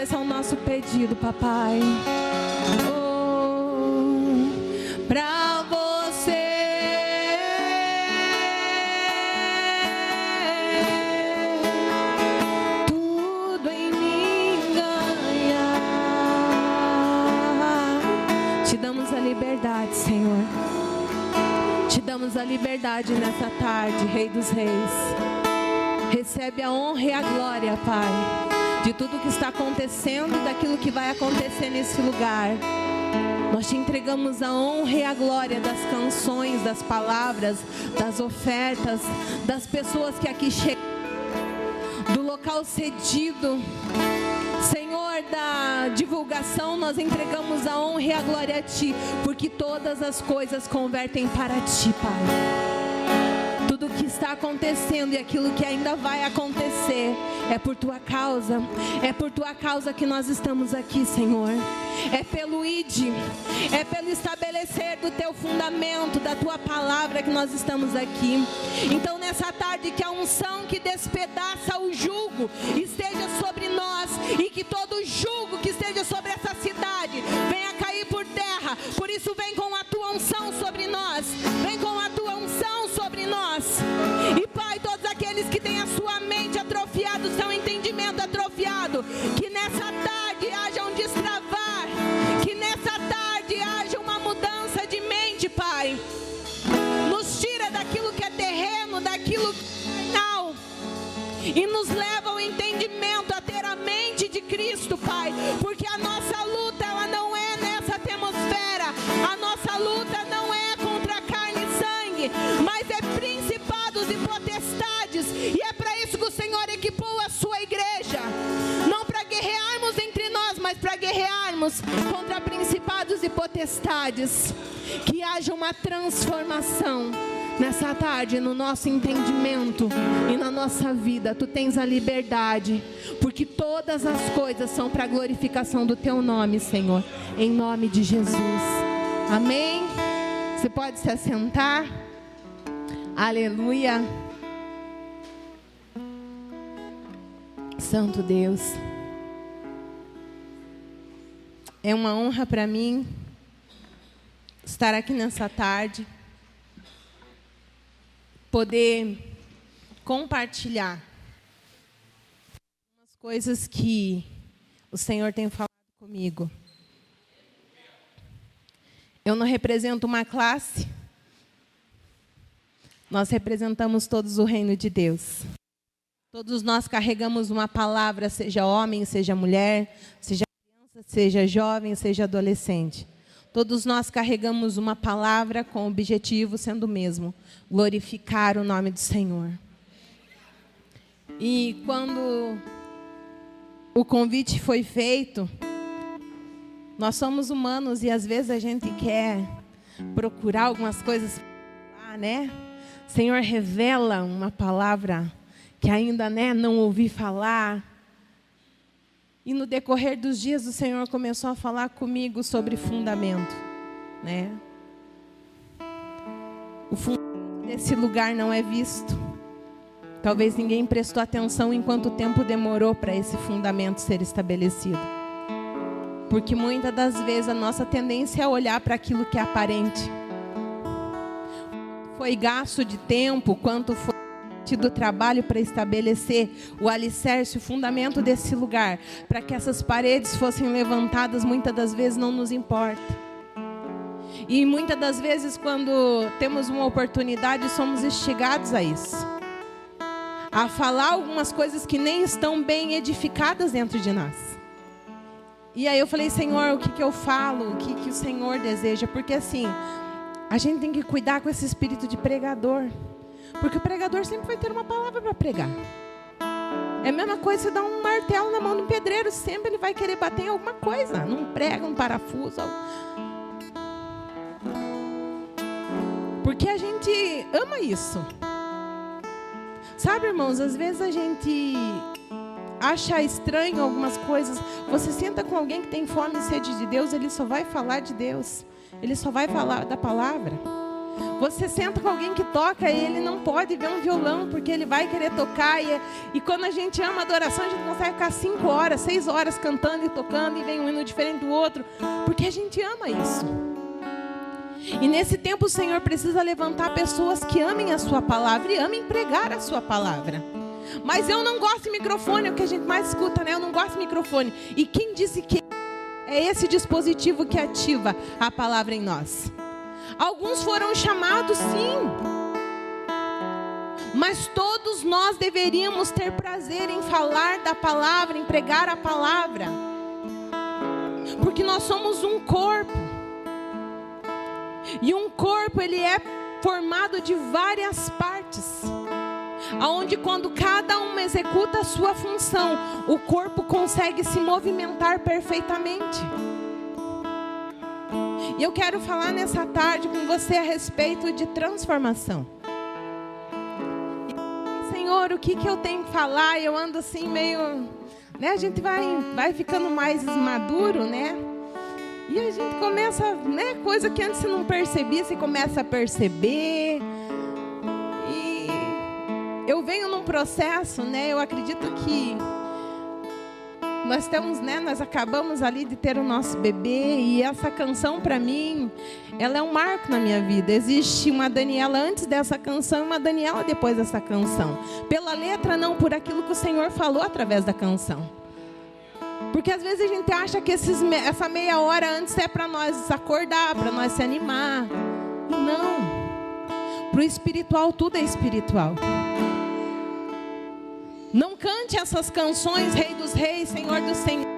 esse é o nosso pedido, papai. Pra você. Tudo em mim ganhar. Te damos a liberdade, Senhor. Te damos a liberdade nessa tarde, Rei dos Reis. Recebe a honra e a glória, Pai, de tudo que está acontecendo e daquilo que vai acontecer nesse lugar. Nós te entregamos a honra e a glória das canções, das palavras, das ofertas, das pessoas que aqui chegam, do local cedido. Senhor, da divulgação, nós entregamos a honra e a glória a Ti, porque todas as coisas convertem para Ti, Pai. Tudo o que está acontecendo e aquilo que ainda vai acontecer é por Tua causa. É por Tua causa que nós estamos aqui, Senhor. É pelo ID, é pelo estabelecer do Teu fundamento, da Tua palavra que nós estamos aqui. Então nessa tarde que a unção que despedaça o jugo esteja sobre nós, e que todo jugo que esteja sobre essa cidade venha cair por terra. Por isso vem com a Tua unção sobre nós, vem com a Tua unção sobre nós. E Pai, todos aqueles que têm a sua mente atrofiada, o seu entendimento atrofiado, que nessa tarde haja um destravar, que nessa tarde haja uma mudança de mente, Pai. Nos tira daquilo que é terreno, daquilo que é carnal, e nos leva ao entendimento, a ter a mente de Cristo, Pai. Porque a nossa luta, ela não é nessa atmosfera, a nossa luta não é contra carne e sangue, mas é principados e potestades. E é para isso que o Senhor equipou a sua igreja, não para guerrearmos entre nós, mas para guerrearmos contra principados e potestades. Que haja uma transformação nessa tarde no nosso entendimento e na nossa vida. Tu tens a liberdade, porque todas as coisas são para a glorificação do Teu nome, Senhor, em nome de Jesus. Amém? Você pode se assentar. Aleluia. Santo Deus, é uma honra para mim estar aqui nessa tarde, poder compartilhar umas coisas que o Senhor tem falado comigo. Eu não represento uma classe, nós representamos todos o reino de Deus. Todos nós carregamos uma palavra, seja homem, seja mulher, seja criança, seja jovem, seja adolescente. Todos nós carregamos uma palavra com o objetivo sendo o mesmo: glorificar o nome do Senhor. E quando o convite foi feito, nós somos humanos e às vezes a gente quer procurar algumas coisas lá, né? O Senhor revela uma palavra que ainda, né, não ouvi falar. E no decorrer dos dias o Senhor começou a falar comigo sobre fundamento, né? O fundamento desse lugar não é visto. Talvez ninguém prestou atenção em quanto tempo demorou para esse fundamento ser estabelecido. Porque muitas das vezes a nossa tendência é olhar para aquilo que é aparente. Foi gasto de tempo, quanto foi do trabalho para estabelecer o alicerce, o fundamento desse lugar, para que essas paredes fossem levantadas, muitas das vezes não nos importa. E muitas das vezes, quando temos uma oportunidade, somos instigados a isso, a falar algumas coisas que nem estão bem edificadas dentro de nós. E aí eu falei: Senhor, o que eu falo? O que o Senhor deseja? Porque assim, a gente tem que cuidar com esse espírito de pregador. Porque o pregador sempre vai ter uma palavra para pregar. É a mesma coisa você dar um martelo na mão do pedreiro, sempre ele vai querer bater em alguma coisa, num prego, um parafuso. Porque a gente ama isso. Sabe, irmãos, às vezes a gente acha estranho algumas coisas. Você senta com alguém que tem fome e sede de Deus, ele só vai falar de Deus. Ele só vai falar da palavra. Você senta com alguém que toca e ele não pode ver um violão porque ele vai querer tocar. E quando a gente ama a adoração, a gente consegue ficar 5 horas, 6 horas cantando e tocando e vem um hino diferente do outro, porque a gente ama isso. E nesse tempo o Senhor precisa levantar pessoas que amem a sua palavra e amem pregar a sua palavra. Mas eu não gosto de microfone, é o que a gente mais escuta, né? Eu não gosto de microfone. E quem disse que é esse dispositivo que ativa a palavra em nós? Alguns foram chamados, sim. Mas todos nós deveríamos ter prazer em falar da palavra, em pregar a palavra. Porque nós somos um corpo. E um corpo, ele é formado de várias partes. Aonde quando cada um executa a sua função, o corpo consegue se movimentar perfeitamente. E eu quero falar nessa tarde com você a respeito de transformação. Senhor, o que eu tenho que falar? Eu ando assim meio... né? A gente vai ficando mais maduro, né? E a gente começa, né? Coisa que antes você não percebia, você começa a perceber. E eu venho num processo, né? Eu acredito que nós temos, né? Nós acabamos ali de ter o nosso bebê e essa canção para mim, ela é um marco na minha vida. Existe uma Daniela antes dessa canção e uma Daniela depois dessa canção. Pela letra, não por aquilo que o Senhor falou através da canção. Porque às vezes a gente acha que essa meia hora antes é para nós acordar, para nós se animar. Não. Para o espiritual, tudo é espiritual. Não cante essas canções, Rei dos Reis, Senhor dos Senhores.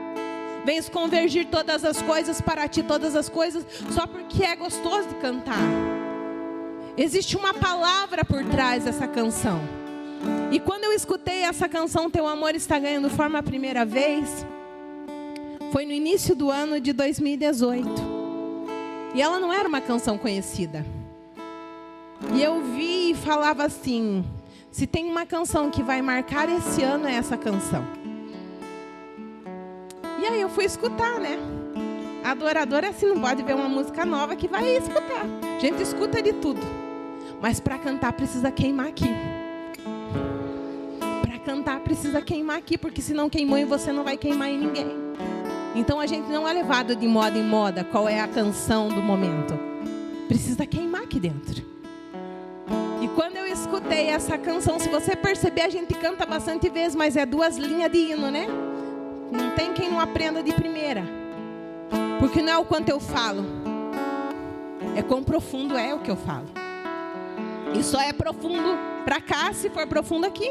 Vens convergir todas as coisas para ti, todas as coisas, só porque é gostoso de cantar. Existe uma palavra por trás dessa canção. E quando eu escutei essa canção, Teu Amor Está Ganhando Forma a primeira vez, foi no início do ano de 2018. E ela não era uma canção conhecida. E eu vi e falava assim... Se tem uma canção que vai marcar esse ano, é essa canção. E aí eu fui escutar, né? Adorador é assim, não pode ver uma música nova que vai escutar. A gente escuta de tudo. Mas para cantar precisa queimar aqui. Para cantar precisa queimar aqui, porque se não queimou em você, não vai queimar em ninguém. Então a gente não é levado de moda em moda, qual é a canção do momento. Precisa queimar aqui dentro. E quando eu escutei essa canção, se você perceber, a gente canta bastante vezes, mas é 2 linhas de hino, né? Não tem quem não aprenda de primeira. Porque não é o quanto eu falo, é quão profundo é o que eu falo. E só é profundo para cá se for profundo aqui.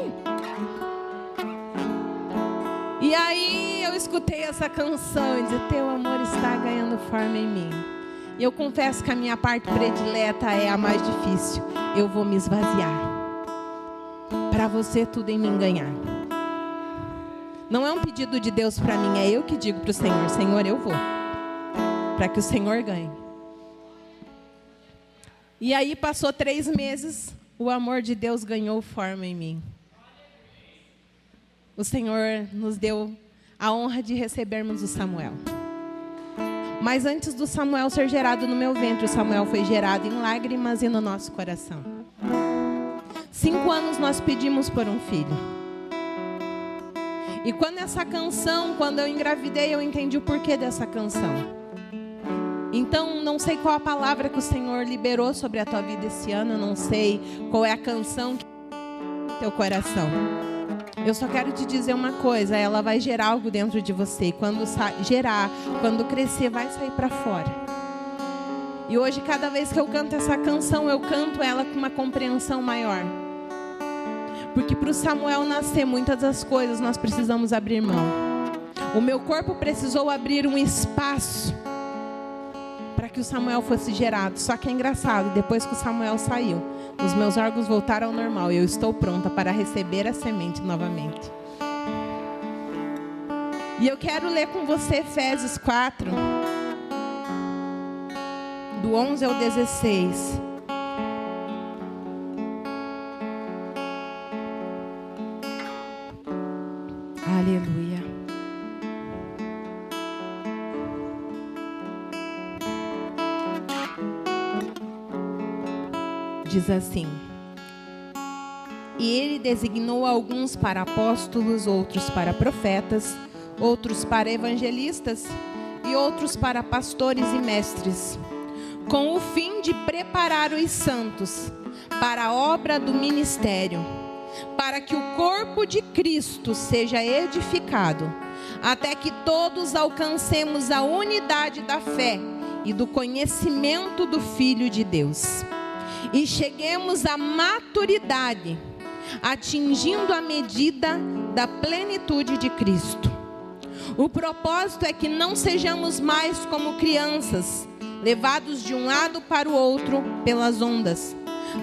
E aí eu escutei essa canção e disse: Teu amor está ganhando forma em mim. E eu confesso que a minha parte predileta é a mais difícil. Eu vou me esvaziar. Para você tudo em mim ganhar. Não é um pedido de Deus para mim, é eu que digo para o Senhor: Senhor, eu vou. Para que o Senhor ganhe. E aí passou 3 meses, o amor de Deus ganhou forma em mim. O Senhor nos deu a honra de recebermos o Samuel. Mas antes do Samuel ser gerado no meu ventre, o Samuel foi gerado em lágrimas e no nosso coração. 5 anos nós pedimos por um filho. E quando essa canção, quando eu engravidei, eu entendi o porquê dessa canção. Então, não sei qual a palavra que o Senhor liberou sobre a tua vida esse ano, eu não sei qual é a canção que no teu coração. Eu só quero te dizer uma coisa, ela vai gerar algo dentro de você. E quando gerar, quando crescer, vai sair para fora. E hoje, cada vez que eu canto essa canção, eu canto ela com uma compreensão maior. Porque para o Samuel nascer muitas das coisas, nós precisamos abrir mão. O meu corpo precisou abrir um espaço para que o Samuel fosse gerado. Só que é engraçado, depois que o Samuel saiu, os meus órgãos voltaram ao normal e eu estou pronta para receber a semente novamente. E eu quero ler com você Efésios 4, do 11 ao 16. Aleluia. diz assim: e ele designou alguns para apóstolos, outros para profetas, outros para evangelistas e outros para pastores e mestres, com o fim de preparar os santos para a obra do ministério, para que o corpo de Cristo seja edificado, até que todos alcancemos a unidade da fé e do conhecimento do Filho de Deus, e cheguemos à maturidade, atingindo a medida da plenitude de Cristo. O propósito é que não sejamos mais como crianças, levados de um lado para o outro pelas ondas,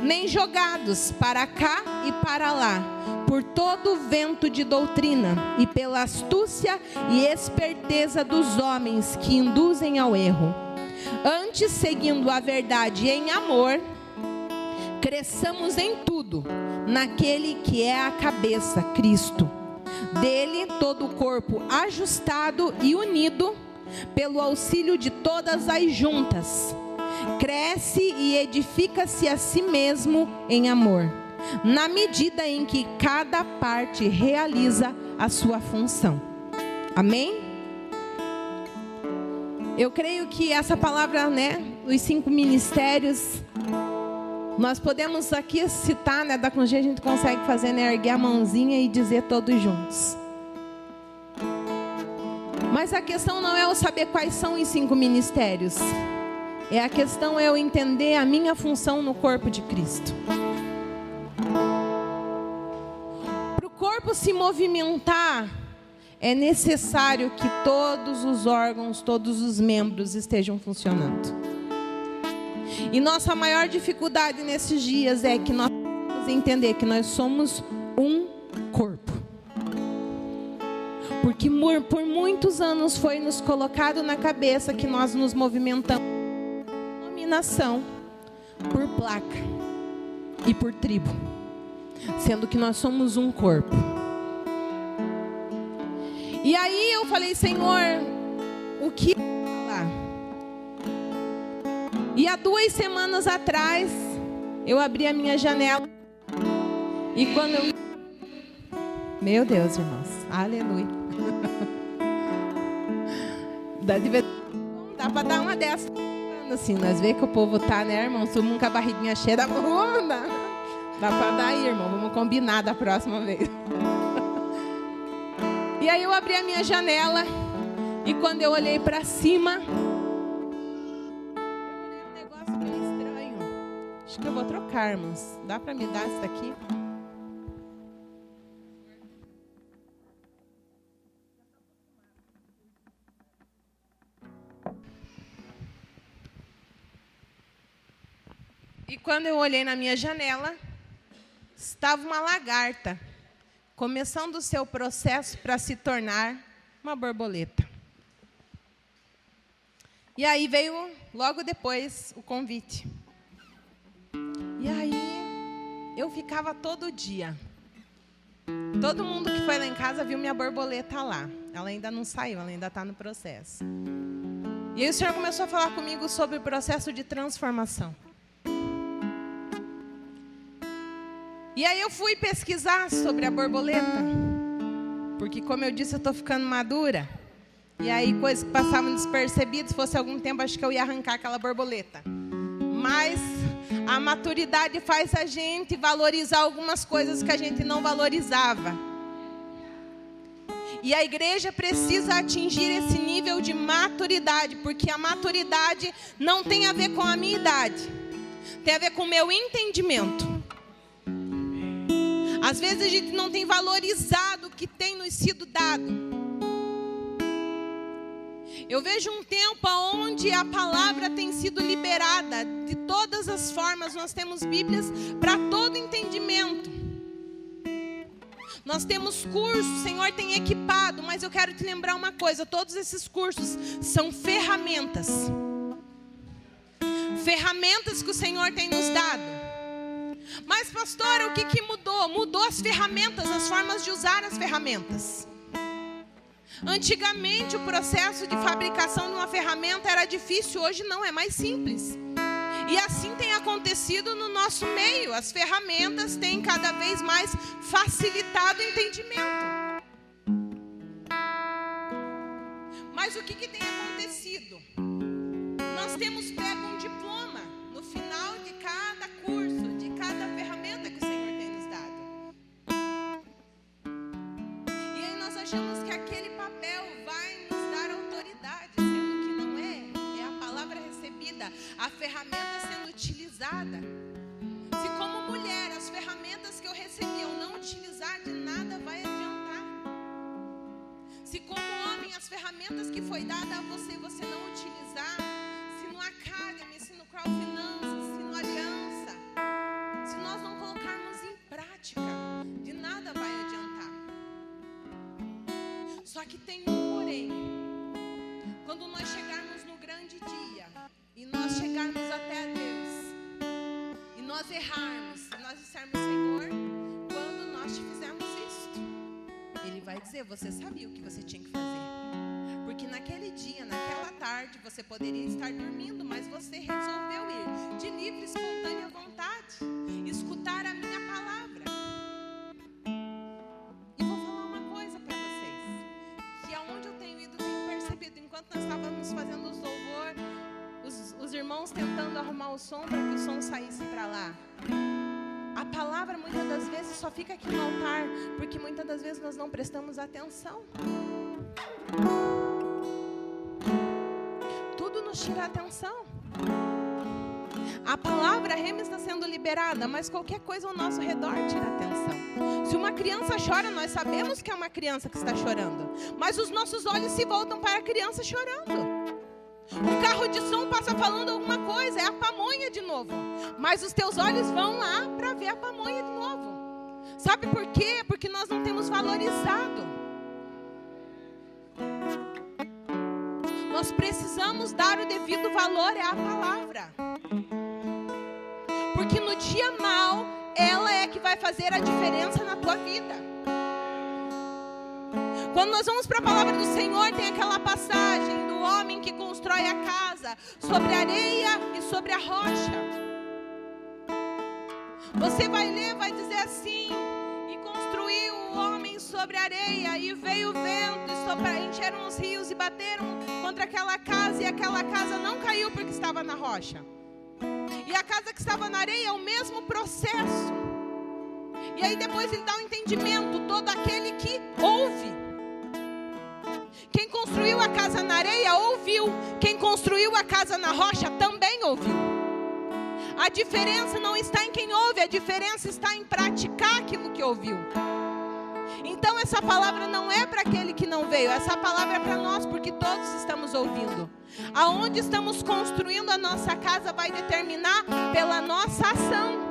nem jogados para cá e para lá, por todo o vento de doutrina e pela astúcia e esperteza dos homens que induzem ao erro. Antes, seguindo a verdade em amor, cresçamos em tudo naquele que é a cabeça, Cristo. Dele todo o corpo ajustado e unido pelo auxílio de todas as juntas cresce e edifica-se a si mesmo em amor, na medida em que cada parte realiza a sua função. Amém? Eu creio que essa palavra, os 5 ministérios, nós podemos aqui citar, com jeito a gente consegue fazer, erguer a mãozinha e dizer todos juntos. Mas a questão não é eu saber quais são os 5 ministérios. A questão é eu entender a minha função no corpo de Cristo. Para o corpo se movimentar, é necessário que todos os órgãos, todos os membros estejam funcionando. E nossa maior dificuldade nesses dias é que nós temos que entender que nós somos um corpo. Porque por muitos anos foi nos colocado na cabeça que nós nos movimentamos por denominação, por placa e por tribo, sendo que nós somos um corpo. E aí eu falei: Senhor, o que falar? E há 2 semanas atrás, eu abri a minha janela. E quando eu... Meu Deus, irmãos. Aleluia. Dá para dar uma dessas. Assim, nós vemos que o povo tá, irmão? Sumo com a barriguinha cheia. Dá para dar aí, irmão. Vamos combinar da próxima vez. E aí eu abri a minha janela. E quando eu olhei para cima... Acho que eu vou trocar, irmãos. Dá para me dar isso daqui? E quando eu olhei na minha janela, estava uma lagarta, começando o seu processo para se tornar uma borboleta. E aí veio, logo depois, o convite. E aí, eu ficava todo dia. Todo mundo que foi lá em casa viu minha borboleta lá. Ela ainda não saiu, ela ainda está no processo. E aí o Senhor começou a falar comigo sobre o processo de transformação. E aí eu fui pesquisar sobre a borboleta. Porque, como eu disse, eu estou ficando madura. E aí, coisas que passavam despercebidas, se fosse algum tempo, acho que eu ia arrancar aquela borboleta. Mas... a maturidade faz a gente valorizar algumas coisas que a gente não valorizava. E a igreja precisa atingir esse nível de maturidade, porque a maturidade não tem a ver com a minha idade. Tem a ver com o meu entendimento. Às vezes a gente não tem valorizado o que tem nos sido dado. Eu vejo um tempo onde a palavra tem sido liberada de todas as formas. Nós temos Bíblias para todo entendimento. Nós temos cursos, o Senhor tem equipado, mas eu quero te lembrar uma coisa: todos esses cursos são ferramentas. Ferramentas que o Senhor tem nos dado. Mas, pastora, o que mudou? Mudou as ferramentas, as formas de usar as ferramentas. Antigamente o processo de fabricação de uma ferramenta era difícil, hoje não, é mais simples. E assim tem acontecido no nosso meio. As ferramentas têm cada vez mais facilitado o entendimento. Mas o que tem acontecido? Nós temos pego um diploma no final de cada curso, de cada ferramenta que o Senhor tem nos dado. E aí nós achamos que aquele papel vai nos dar autoridade, sendo que não é. É a palavra recebida, a ferramenta sendo utilizada. Se como mulher as ferramentas que eu recebi eu não utilizar, de nada vai adiantar. Se como homem as ferramentas que foi dada a você, você não utilizar, se no Academy, se no Crowd Finanças, se no Aliança, se nós não colocarmos em prática, de nada vai adiantar. Só que tem um porém. Quando nós chegarmos no grande dia, e nós chegarmos até a Deus, e nós errarmos, e nós dissermos, Senhor, quando nós te fizermos isto, Ele vai dizer, você sabia o que você tinha que fazer. Porque naquele dia, naquela tarde, você poderia estar dormindo, mas você resolveu ir de livre, espontânea vontade, escutar a minha palavra. E vou falar uma coisa para vocês, que aonde eu tenho ido, tenho percebido, enquanto nós estávamos fazendo os louvor, os irmãos tentando arrumar o som para que o som saísse para lá. A palavra muitas das vezes só fica aqui no altar, porque muitas das vezes nós não prestamos atenção. Tudo nos tira a atenção. A palavra Rema está sendo liberada, mas qualquer coisa ao nosso redor tira a atenção. Se uma criança chora, nós sabemos que é uma criança que está chorando, mas os nossos olhos se voltam para a criança chorando. Um carro de som passa falando alguma coisa, é a pamonha de novo. Mas os teus olhos vão lá para ver a pamonha de novo. Sabe por quê? Porque nós não temos valorizado. Nós precisamos dar o devido valor à palavra. Porque no dia mau, ela é que vai fazer a diferença na tua vida. Quando nós vamos para a palavra do Senhor, tem aquela passagem do homem que constrói a casa sobre a areia e sobre a rocha. Você vai ler, vai dizer assim: e construiu o homem sobre a areia, e veio o vento, e encheram os rios e bateram contra aquela casa, e aquela casa não caiu porque estava na rocha. E a casa que estava na areia é o mesmo processo. E aí depois ele dá um entendimento, todo aquele que ouve. Quem construiu a casa na areia ouviu. Quem construiu a casa na rocha também ouviu. A diferença não está em quem ouve, a diferença está em praticar aquilo que ouviu. Então essa palavra não é para aquele que não veio, essa palavra é para nós, porque todos estamos ouvindo. Aonde estamos construindo a nossa casa vai determinar pela nossa ação.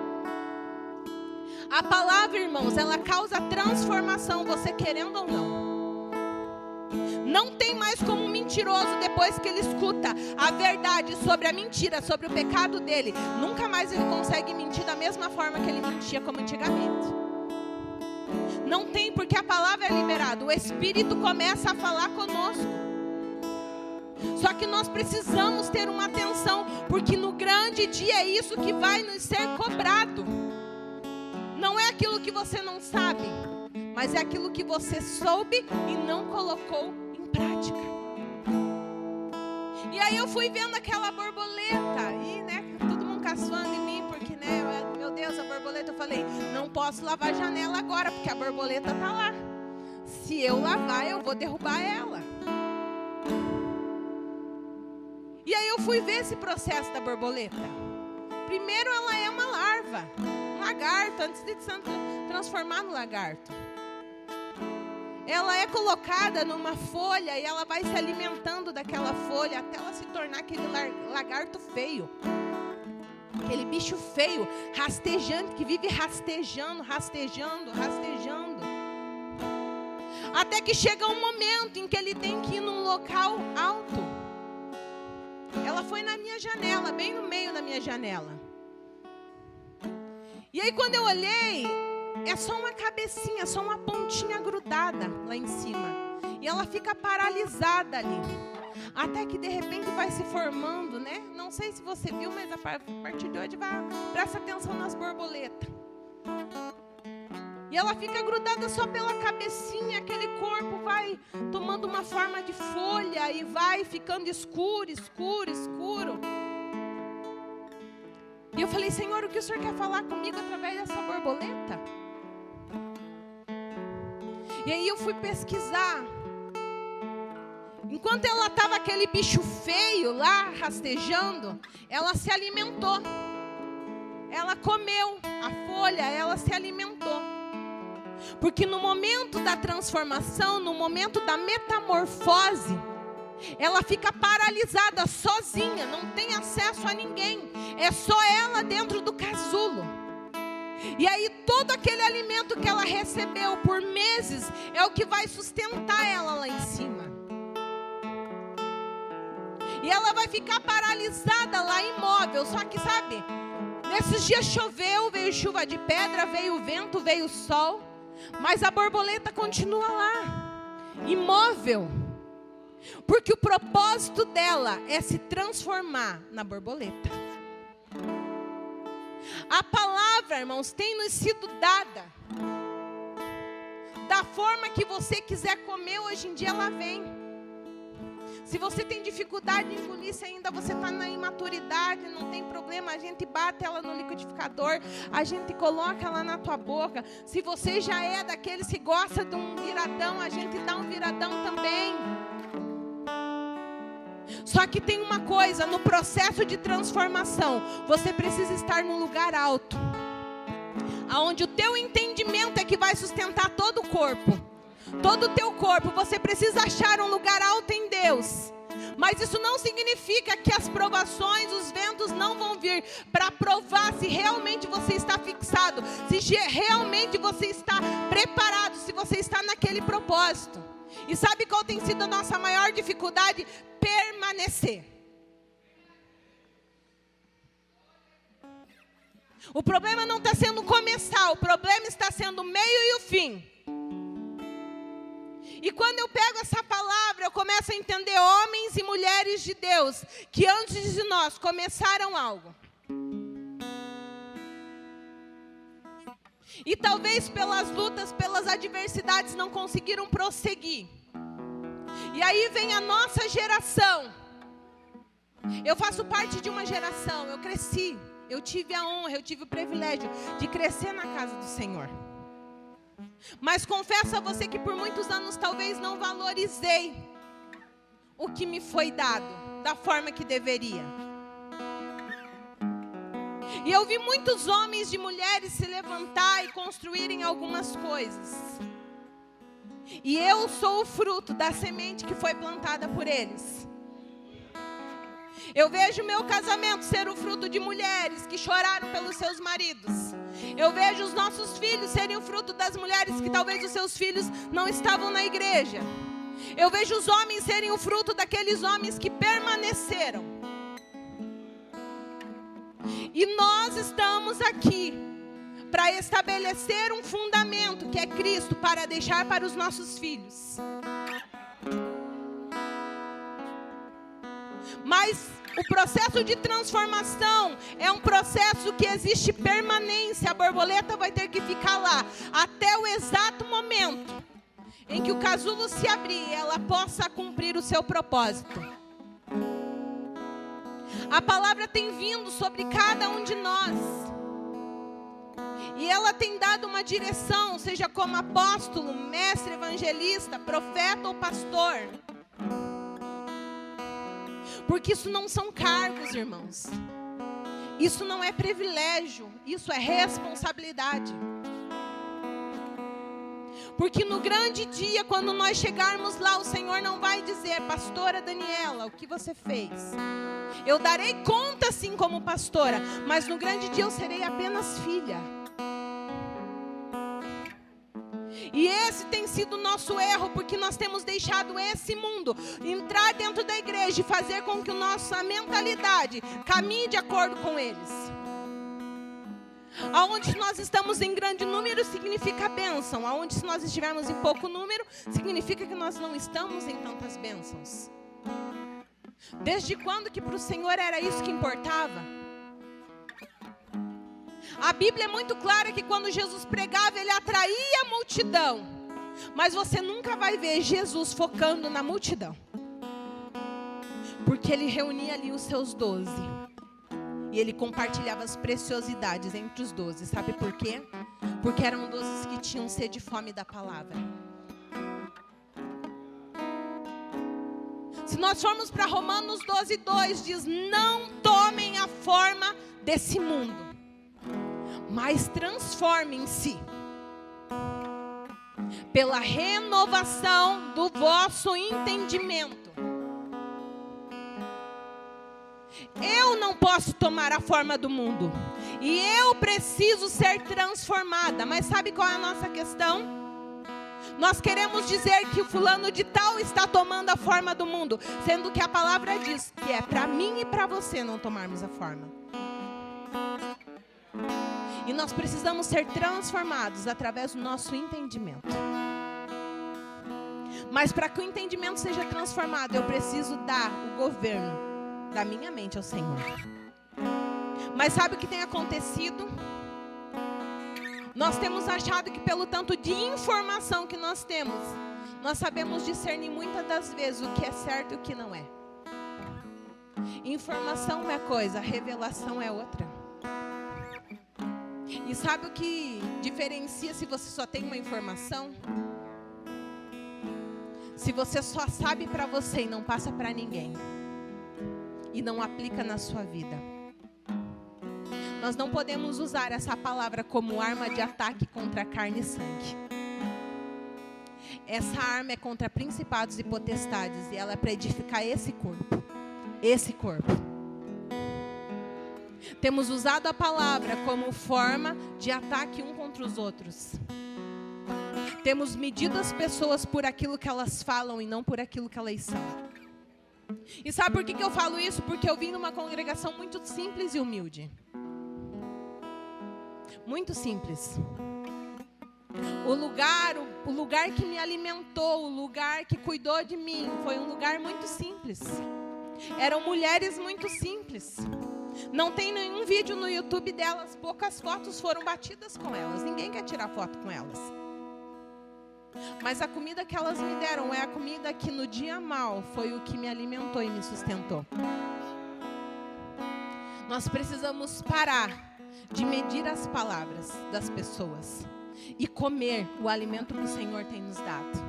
A palavra, irmãos, ela causa transformação, você querendo ou não. Não tem mais como um mentiroso, depois que ele escuta a verdade sobre a mentira, sobre o pecado dele, nunca mais ele consegue mentir da mesma forma que ele mentia como antigamente. Não tem, porque a palavra é liberada, o Espírito começa a falar conosco. Só que nós precisamos ter uma atenção, porque no grande dia é isso que vai nos ser cobrado. Não é aquilo que você não sabe, mas é aquilo que você soube e não colocou em prática. E aí eu fui vendo aquela borboleta, e todo mundo caçoando em mim, porque meu Deus, a borboleta, eu falei, não posso lavar a janela agora, porque a borboleta está lá. Se eu lavar, eu vou derrubar ela. E aí eu fui ver esse processo da borboleta. Primeiro ela é uma larva, um lagarto, antes de se transformar no lagarto. Ela é colocada numa folha e ela vai se alimentando daquela folha até ela se tornar aquele lagarto feio. Aquele bicho feio, rastejante, que vive rastejando. Até que chega um momento em que ele tem que ir num local alto. Ela foi na minha janela, bem no meio da minha janela. E aí quando eu olhei, é só uma cabecinha, só uma pontinha grudada lá em cima. E ela fica paralisada ali. Até que de repente vai se formando, né? Não sei se você viu, mas a partir de hoje presta atenção nas borboletas. E ela fica grudada só pela cabecinha, aquele corpo vai tomando uma forma de folha e vai ficando escuro, escuro, escuro. E eu falei, Senhor, o que o Senhor quer falar comigo através dessa borboleta? E aí eu fui pesquisar. Enquanto ela estava aquele bicho feio lá, rastejando, ela se alimentou. Ela comeu a folha, ela se alimentou. Porque no momento da transformação, no momento da metamorfose, ela fica paralisada, sozinha, não tem acesso a ninguém. É só ela dentro do casulo. E aí todo aquele alimento que ela recebeu por meses é o que vai sustentar ela lá em cima. E ela vai ficar paralisada lá, imóvel. Só que sabe, nesses dias choveu, veio chuva de pedra, veio vento, veio sol. Mas a borboleta continua lá, imóvel. Porque o propósito dela é se transformar na borboleta. A palavra, irmãos, tem nos sido dada. Da forma que você quiser comer, hoje em dia ela vem. Se você tem dificuldade em engolir, se ainda você está na imaturidade, não tem problema, a gente bate ela no liquidificador, a gente coloca ela na tua boca. Se você já é daqueles que gosta de um viradão, a gente dá um viradão também. Só que tem uma coisa, no processo de transformação, você precisa estar num lugar alto, aonde o teu entendimento é que vai sustentar todo o corpo. Todo o teu corpo, você precisa achar um lugar alto em Deus. Mas isso não significa que as provações, os ventos não vão vir para provar se realmente você está fixado, se realmente você está preparado, se você está naquele propósito. E sabe qual tem sido a nossa maior dificuldade? Permanecer. O problema não está sendo começar, o problema está sendo o meio e o fim. E quando eu pego essa palavra, eu começo a entender homens e mulheres de Deus, que antes de nós começaram algo. E talvez pelas lutas, pelas adversidades, não conseguiram prosseguir. E aí vem a nossa geração. Eu faço parte de uma geração, eu cresci. Eu tive a honra, eu tive o privilégio de crescer na casa do Senhor. Mas confesso a você que por muitos anos talvez não valorizei o que me foi dado da forma que deveria. E eu vi muitos homens e mulheres se levantar e construírem algumas coisas. E eu sou o fruto da semente que foi plantada por eles. Eu vejo meu casamento ser o fruto de mulheres que choraram pelos seus maridos. Eu vejo os nossos filhos serem o fruto das mulheres que talvez os seus filhos não estavam na igreja. Eu vejo os homens serem o fruto daqueles homens que permaneceram. E nós estamos aqui para estabelecer um fundamento que é Cristo, para deixar para os nossos filhos. Mas o processo de transformação é um processo que existe permanência. A borboleta vai ter que ficar lá até o exato momento em que o casulo se abrir e ela possa cumprir o seu propósito. A palavra tem vindo sobre cada um de nós. E ela tem dado uma direção, seja como apóstolo, mestre, evangelista, profeta ou pastor. Porque isso não são cargos, irmãos. Isso não é privilégio, isso é responsabilidade. Porque no grande dia, quando nós chegarmos lá, o Senhor não vai dizer: pastora Daniela, o que você fez? Eu darei conta sim como pastora, mas no grande dia eu serei apenas filha. E esse tem sido o nosso erro, porque nós temos deixado esse mundo entrar dentro da igreja e fazer com que a nossa mentalidade caminhe de acordo com eles. Aonde nós estamos em grande número significa bênção. Aonde se nós estivermos em pouco número, significa que nós não estamos em tantas bênçãos. Desde quando que para o Senhor era isso que importava? A Bíblia é muito clara que quando Jesus pregava, ele atraía a multidão. Mas você nunca vai ver Jesus focando na multidão. Porque ele reunia ali os seus 12. E ele compartilhava as preciosidades entre os 12. Sabe por quê? Porque eram 12 que tinham sede e fome da palavra. Se nós formos para Romanos 12:2, diz: não tomem a forma desse mundo, mas transformem-se pela renovação do vosso entendimento. Eu não posso tomar a forma do mundo, e eu preciso ser transformada. Mas sabe qual é a nossa questão? Nós queremos dizer que o fulano de tal está tomando a forma do mundo, sendo que a palavra diz que é para mim e para você não tomarmos a forma. E nós precisamos ser transformados através do nosso entendimento. Mas para que o entendimento seja transformado, eu preciso dar o governo da minha mente ao Senhor. Mas sabe o que tem acontecido? Nós temos achado que pelo tanto de informação que nós temos, nós sabemos discernir muitas das vezes o que é certo e o que não é. Informação é coisa, revelação é outra. E sabe o que diferencia se você só tem uma informação? Se você só sabe para você e não passa para ninguém. E não aplica na sua vida. Nós não podemos usar essa palavra como arma de ataque contra carne e sangue. Essa arma é contra principados e potestades. E ela é para edificar esse corpo. Esse corpo. Temos usado a palavra como forma de ataque um contra os outros. Temos medido as pessoas por aquilo que elas falam e não por aquilo que elas são. E sabe por que eu falo isso? Porque eu vim numa congregação muito simples e humilde. Muito simples. O lugar que me alimentou, o lugar que cuidou de mim, foi um lugar muito simples. Eram mulheres muito simples. Não tem nenhum vídeo no YouTube delas, poucas fotos foram batidas com elas. Ninguém quer tirar foto com elas. Mas a comida que elas me deram é a comida que no dia mal foi o que me alimentou e me sustentou. Nós precisamos parar de medir as palavras das pessoas e comer o alimento que o Senhor tem nos dado.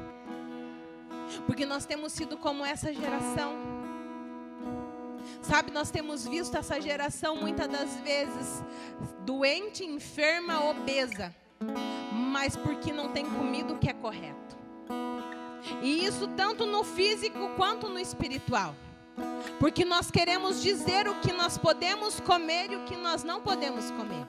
Porque nós temos sido como essa geração. Sabe, nós temos visto essa geração muitas das vezes doente, enferma, obesa, mas porque não tem comido o que é correto. E isso tanto no físico quanto no espiritual. Porque nós queremos dizer o que nós podemos comer e o que nós não podemos comer.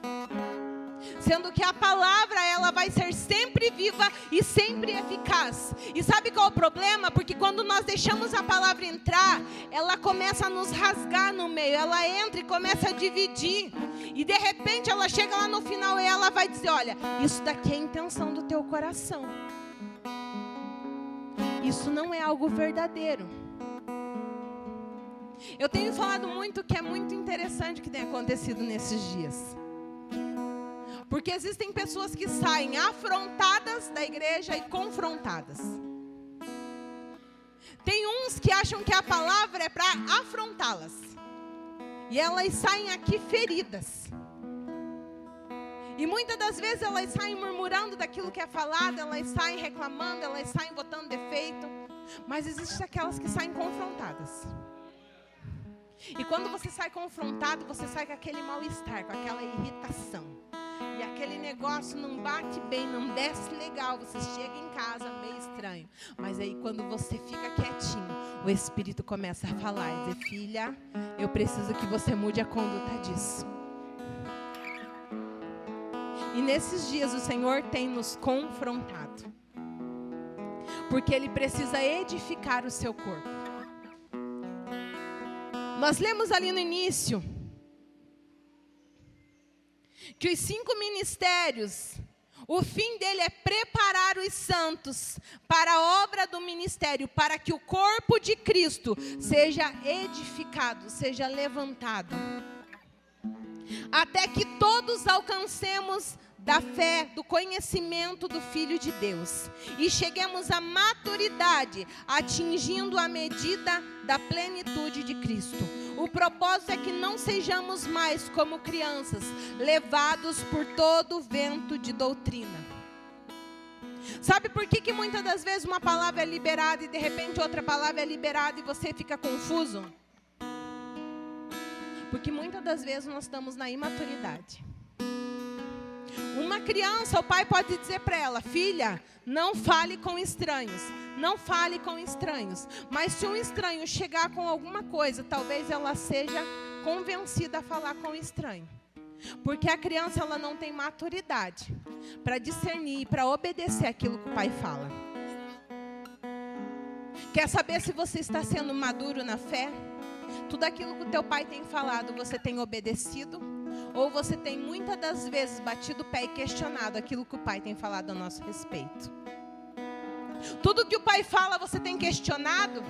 Sendo que a palavra, ela vai ser sempre viva e sempre eficaz. E sabe qual é o problema? Porque quando nós deixamos a palavra entrar, ela começa a nos rasgar no meio. Ela entra e começa a dividir. E de repente ela chega lá no final e ela vai dizer: olha, isso daqui é a intenção do teu coração. Isso não é algo verdadeiro. Eu tenho falado muito que é muito interessante o que tem acontecido nesses dias. Porque existem pessoas que saem afrontadas da igreja e confrontadas. Tem uns que acham que a palavra é para afrontá-las. E elas saem aqui feridas. E muitas das vezes elas saem murmurando daquilo que é falado, elas saem reclamando, elas saem botando defeito. Mas existem aquelas que saem confrontadas. E quando você sai confrontado, você sai com aquele mal-estar, com aquela irritação. E aquele negócio não bate bem, não desce legal. Você chega em casa meio estranho. Mas aí quando você fica quietinho, o Espírito começa a falar e dizer: filha, eu preciso que você mude a conduta disso. E nesses dias o Senhor tem nos confrontado. Porque Ele precisa edificar o seu corpo. Nós lemos ali no início que os 5 ministérios, O fim dele é preparar os santos para a obra do ministério, para que o corpo de Cristo seja edificado, seja levantado. Até que todos alcancemos da fé, do conhecimento do Filho de Deus, e cheguemos à maturidade, atingindo a medida da plenitude de Cristo. O propósito é que não sejamos mais como crianças, levados por todo o vento de doutrina. Sabe por que muitas das vezes uma palavra é liberada e de repente outra palavra é liberada e você fica confuso? Porque muitas das vezes nós estamos na imaturidade. Uma criança, o pai pode dizer para ela: filha, não fale com estranhos, não fale com estranhos. Mas se um estranho chegar com alguma coisa, talvez ela seja convencida a falar com o estranho. Porque a criança, ela não tem maturidade para discernir, para obedecer aquilo que o pai fala. Quer saber se você está sendo maduro na fé? Tudo aquilo que o teu pai tem falado, você tem obedecido? Ou você tem muitas das vezes batido o pé e questionado aquilo que o pai tem falado a nosso respeito? Tudo que o pai fala, você tem questionado?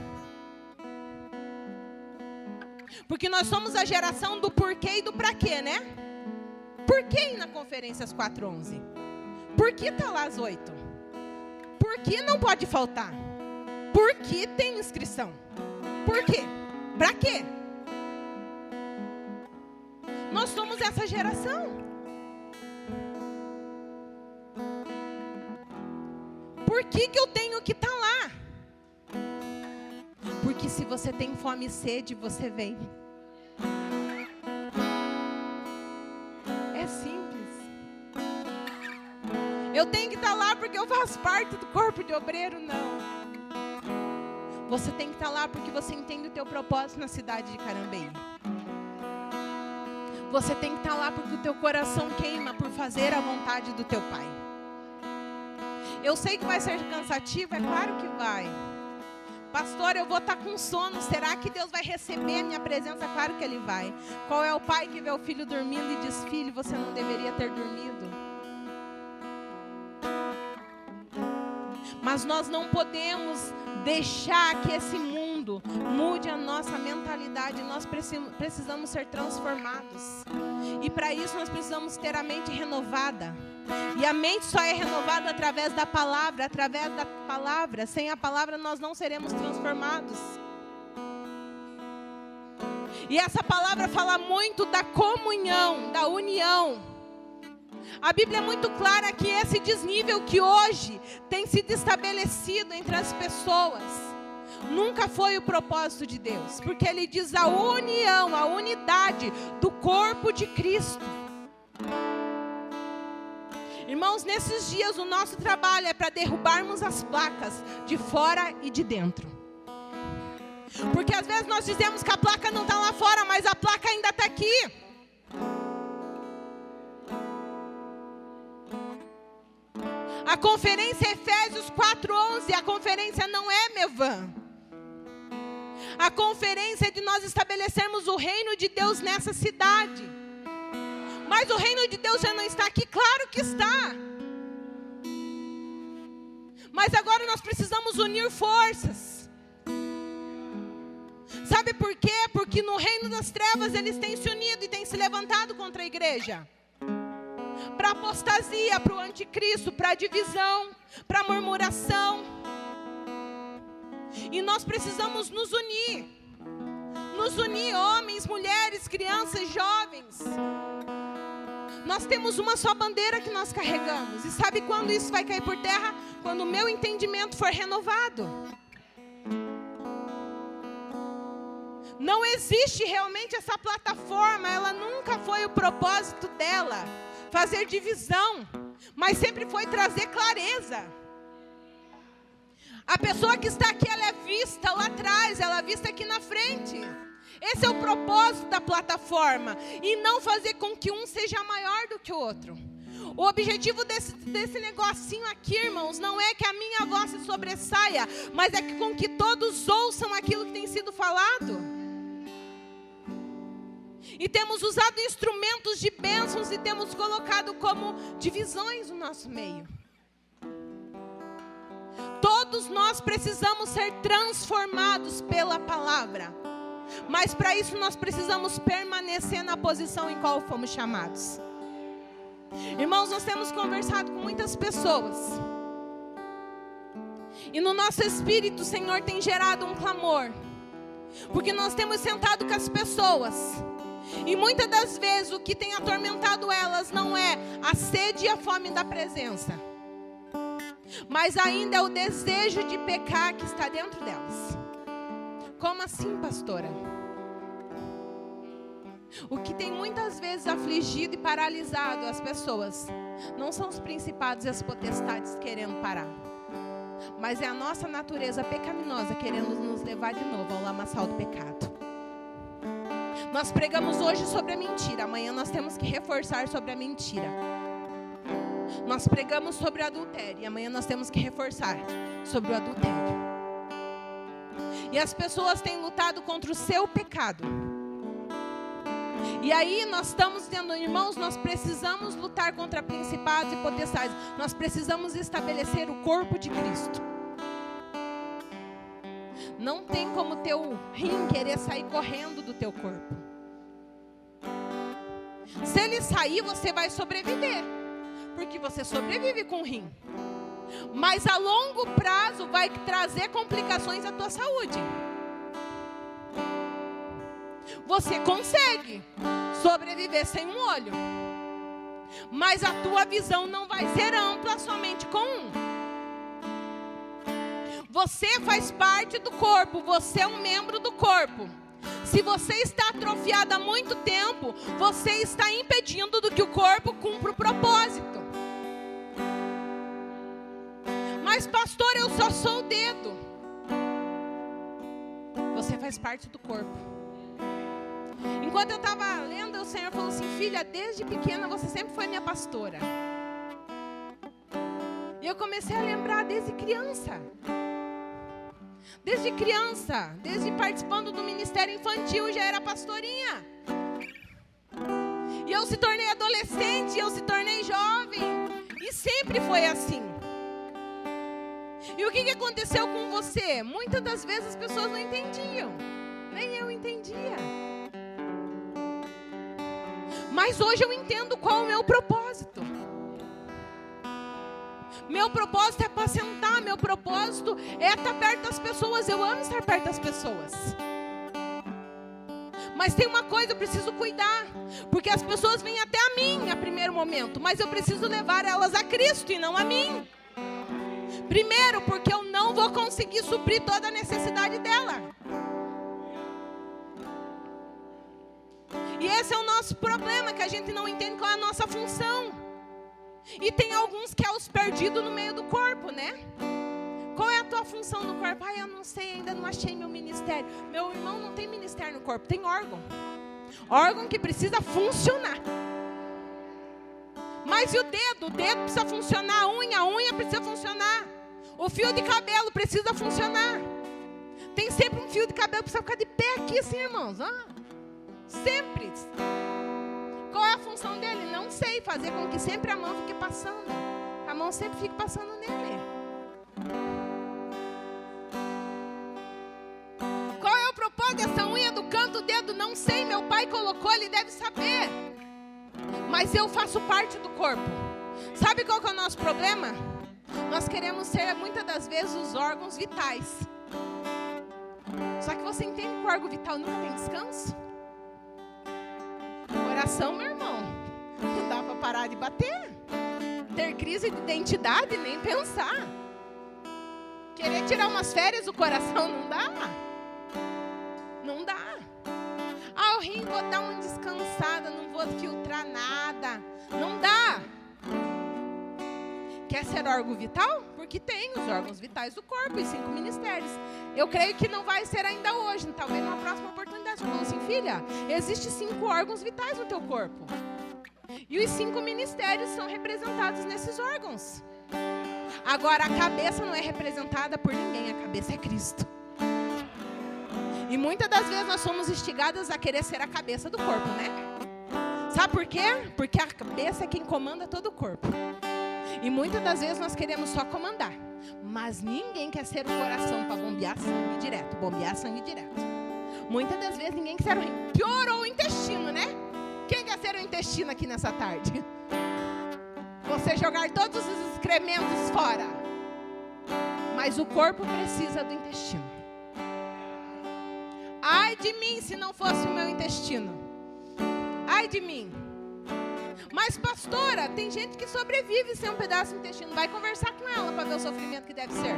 Porque nós somos a geração do porquê e do pra quê, né? Por que ir na conferência às 4h11? Por que está lá às 8h? Por que não pode faltar? Por que tem inscrição? Por quê? Pra quê? Nós somos essa geração. Por que eu tenho que estar lá? Porque se você tem fome e sede, você vem. É simples. Eu tenho que estar lá porque eu faço parte do corpo de obreiro? Não. Você tem que estar lá porque você entende o teu propósito na cidade de Carambeí. Você tem que estar lá porque o teu coração queima por fazer a vontade do teu pai. Eu sei que vai ser cansativo, é claro que vai. Pastor, eu vou estar com sono, será que Deus vai receber a minha presença? Claro que Ele vai. Qual é o pai que vê o filho dormindo e diz: filho, você não deveria ter dormido? Mas nós não podemos deixar que esse mundo mude a nossa mentalidade. Nós precisamos ser transformados. E para isso nós precisamos ter a mente renovada. E a mente só é renovada através da palavra. Através da palavra. Sem a palavra nós não seremos transformados. E essa palavra fala muito da comunhão, da união. A Bíblia é muito clara que esse desnível que hoje tem sido estabelecido entre as pessoas nunca foi o propósito de Deus, porque Ele diz a união, a unidade do corpo de Cristo. Irmãos, nesses dias o nosso trabalho é para derrubarmos as placas de fora e de dentro. Porque às vezes nós dizemos que a placa não está lá fora, mas a placa ainda está aqui. A conferência Efésios 4:11, a conferência não é Mevan. A conferência é de nós estabelecermos o reino de Deus nessa cidade. Mas o reino de Deus já não está aqui? Claro que está. Mas agora nós precisamos unir forças. Sabe por quê? Porque no reino das trevas eles têm se unido e têm se levantado contra a igreja. Para apostasia, para o anticristo, para a divisão, para a murmuração. E nós precisamos nos unir. Nos unir, homens, mulheres, crianças, jovens. Nós temos uma só bandeira que nós carregamos. E sabe quando isso vai cair por terra? Quando o meu entendimento for renovado. Não existe realmente essa plataforma. Ela nunca foi o propósito dela fazer divisão, mas sempre foi trazer clareza. A pessoa que está aqui, ela é vista lá atrás, ela é vista aqui na frente. Esse é o propósito da plataforma, e não fazer com que um seja maior do que o outro. O objetivo desse negocinho aqui, irmãos, não é que a minha voz se sobressaia, mas é que com que todos ouçam aquilo que tem sido falado. E temos usado instrumentos de bênçãos e temos colocado como divisões no nosso meio. Todos nós precisamos ser transformados pela palavra. Mas para isso nós precisamos permanecer na posição em qual fomos chamados. Irmãos, nós temos conversado com muitas pessoas. E no nosso espírito, o Senhor tem gerado um clamor. Porque nós temos sentado com as pessoas. E muitas das vezes o que tem atormentado elas não é a sede e a fome da presença. Mas ainda é o desejo de pecar que está dentro delas. Como assim, pastora? O que tem muitas vezes afligido e paralisado as pessoas não são os principados e as potestades querendo parar, mas é a nossa natureza pecaminosa querendo nos levar de novo ao lamaçal do pecado. Nós pregamos hoje sobre a mentira, amanhã nós temos que reforçar sobre a mentira. Nós pregamos sobre o adultério, e amanhã nós temos que reforçar sobre o adultério. E as pessoas têm lutado contra o seu pecado. E aí nós estamos dizendo, irmãos, nós precisamos lutar contra principados e potestades. Nós precisamos estabelecer o corpo de Cristo. Não tem como teu rim querer sair correndo do teu corpo. Se ele sair, você vai sobreviver. Porque você sobrevive com o rim. Mas a longo prazo vai trazer complicações à tua saúde. Você consegue sobreviver sem um olho, mas a tua visão não vai ser ampla somente com um. Você faz parte do corpo, você é um membro do corpo. Se você está atrofiado há muito tempo, você está impedindo do que o corpo cumpra o propósito. Mas pastor, eu só sou o dedo. Você faz parte do corpo. Enquanto eu estava lendo, o Senhor falou assim, filha, desde pequena você sempre foi minha pastora. E eu comecei a lembrar desde criança. Desde criança, desde participando do ministério infantil, já era pastorinha. E eu se tornei adolescente, eu se tornei jovem. E sempre foi assim. E o que aconteceu com você? Muitas das vezes as pessoas não entendiam. Nem eu entendia. Mas hoje eu entendo qual é o meu propósito. Meu propósito é apacentar, meu propósito é estar perto das pessoas. Eu amo estar perto das pessoas. Mas tem uma coisa, eu preciso cuidar. Porque as pessoas vêm até a mim a primeiro momento. Mas eu preciso levar elas a Cristo e não a mim. Primeiro, porque eu não vou conseguir suprir toda a necessidade dela. E esse é o nosso problema, que a gente não entende qual é a nossa função. E tem alguns que é os perdidos no meio do corpo, né? Qual é a tua função no corpo? Eu não sei, ainda não achei meu ministério. Meu irmão, não tem ministério no corpo, tem órgão. Órgão que precisa funcionar. Mas e o dedo? O dedo precisa funcionar, a unha precisa funcionar. O fio de cabelo precisa funcionar. Tem sempre um fio de cabelo que precisa ficar de pé aqui assim, irmãos. Sempre. Qual é a função dele? Não sei. Fazer com que sempre a mão fique passando. A mão sempre fique passando nele. Qual é o propósito dessa unha do canto do dedo? Não sei. Meu pai colocou, ele deve saber. Mas eu faço parte do corpo. Sabe qual que é o nosso problema? Nós queremos ser, muitas das vezes, os órgãos vitais. Só que você entende que o órgão vital nunca tem descanso? Coração, meu irmão, não dá para parar de bater. Ter crise de identidade, nem pensar. Querer tirar umas férias do coração, não dá. Não dá. O rim, vou dar uma descansada, não vou filtrar nada. Não dá. Quer ser órgão vital? Porque tem os órgãos vitais do corpo e 5 ministérios. Eu creio que não vai ser ainda hoje, talvez numa próxima oportunidade. Eu falo assim, filha, existem 5 órgãos vitais no teu corpo. E os 5 ministérios são representados nesses órgãos. Agora, a cabeça não é representada por ninguém, a cabeça é Cristo. E muitas das vezes nós somos instigadas a querer ser a cabeça do corpo, né? Sabe por quê? Porque a cabeça é quem comanda todo o corpo. E muitas das vezes nós queremos só comandar. Mas ninguém quer ser o coração para bombear sangue direto. Bombear sangue direto. Muitas das vezes ninguém quer ser o rim. Piorou o intestino, né? Quem quer ser o intestino aqui nessa tarde? Você jogar todos os excrementos fora. Mas o corpo precisa do intestino. Ai de mim se não fosse o meu intestino. Ai de mim. Mas pastora, tem gente que sobrevive sem um pedaço do intestino. Vai conversar com ela para ver o sofrimento que deve ser.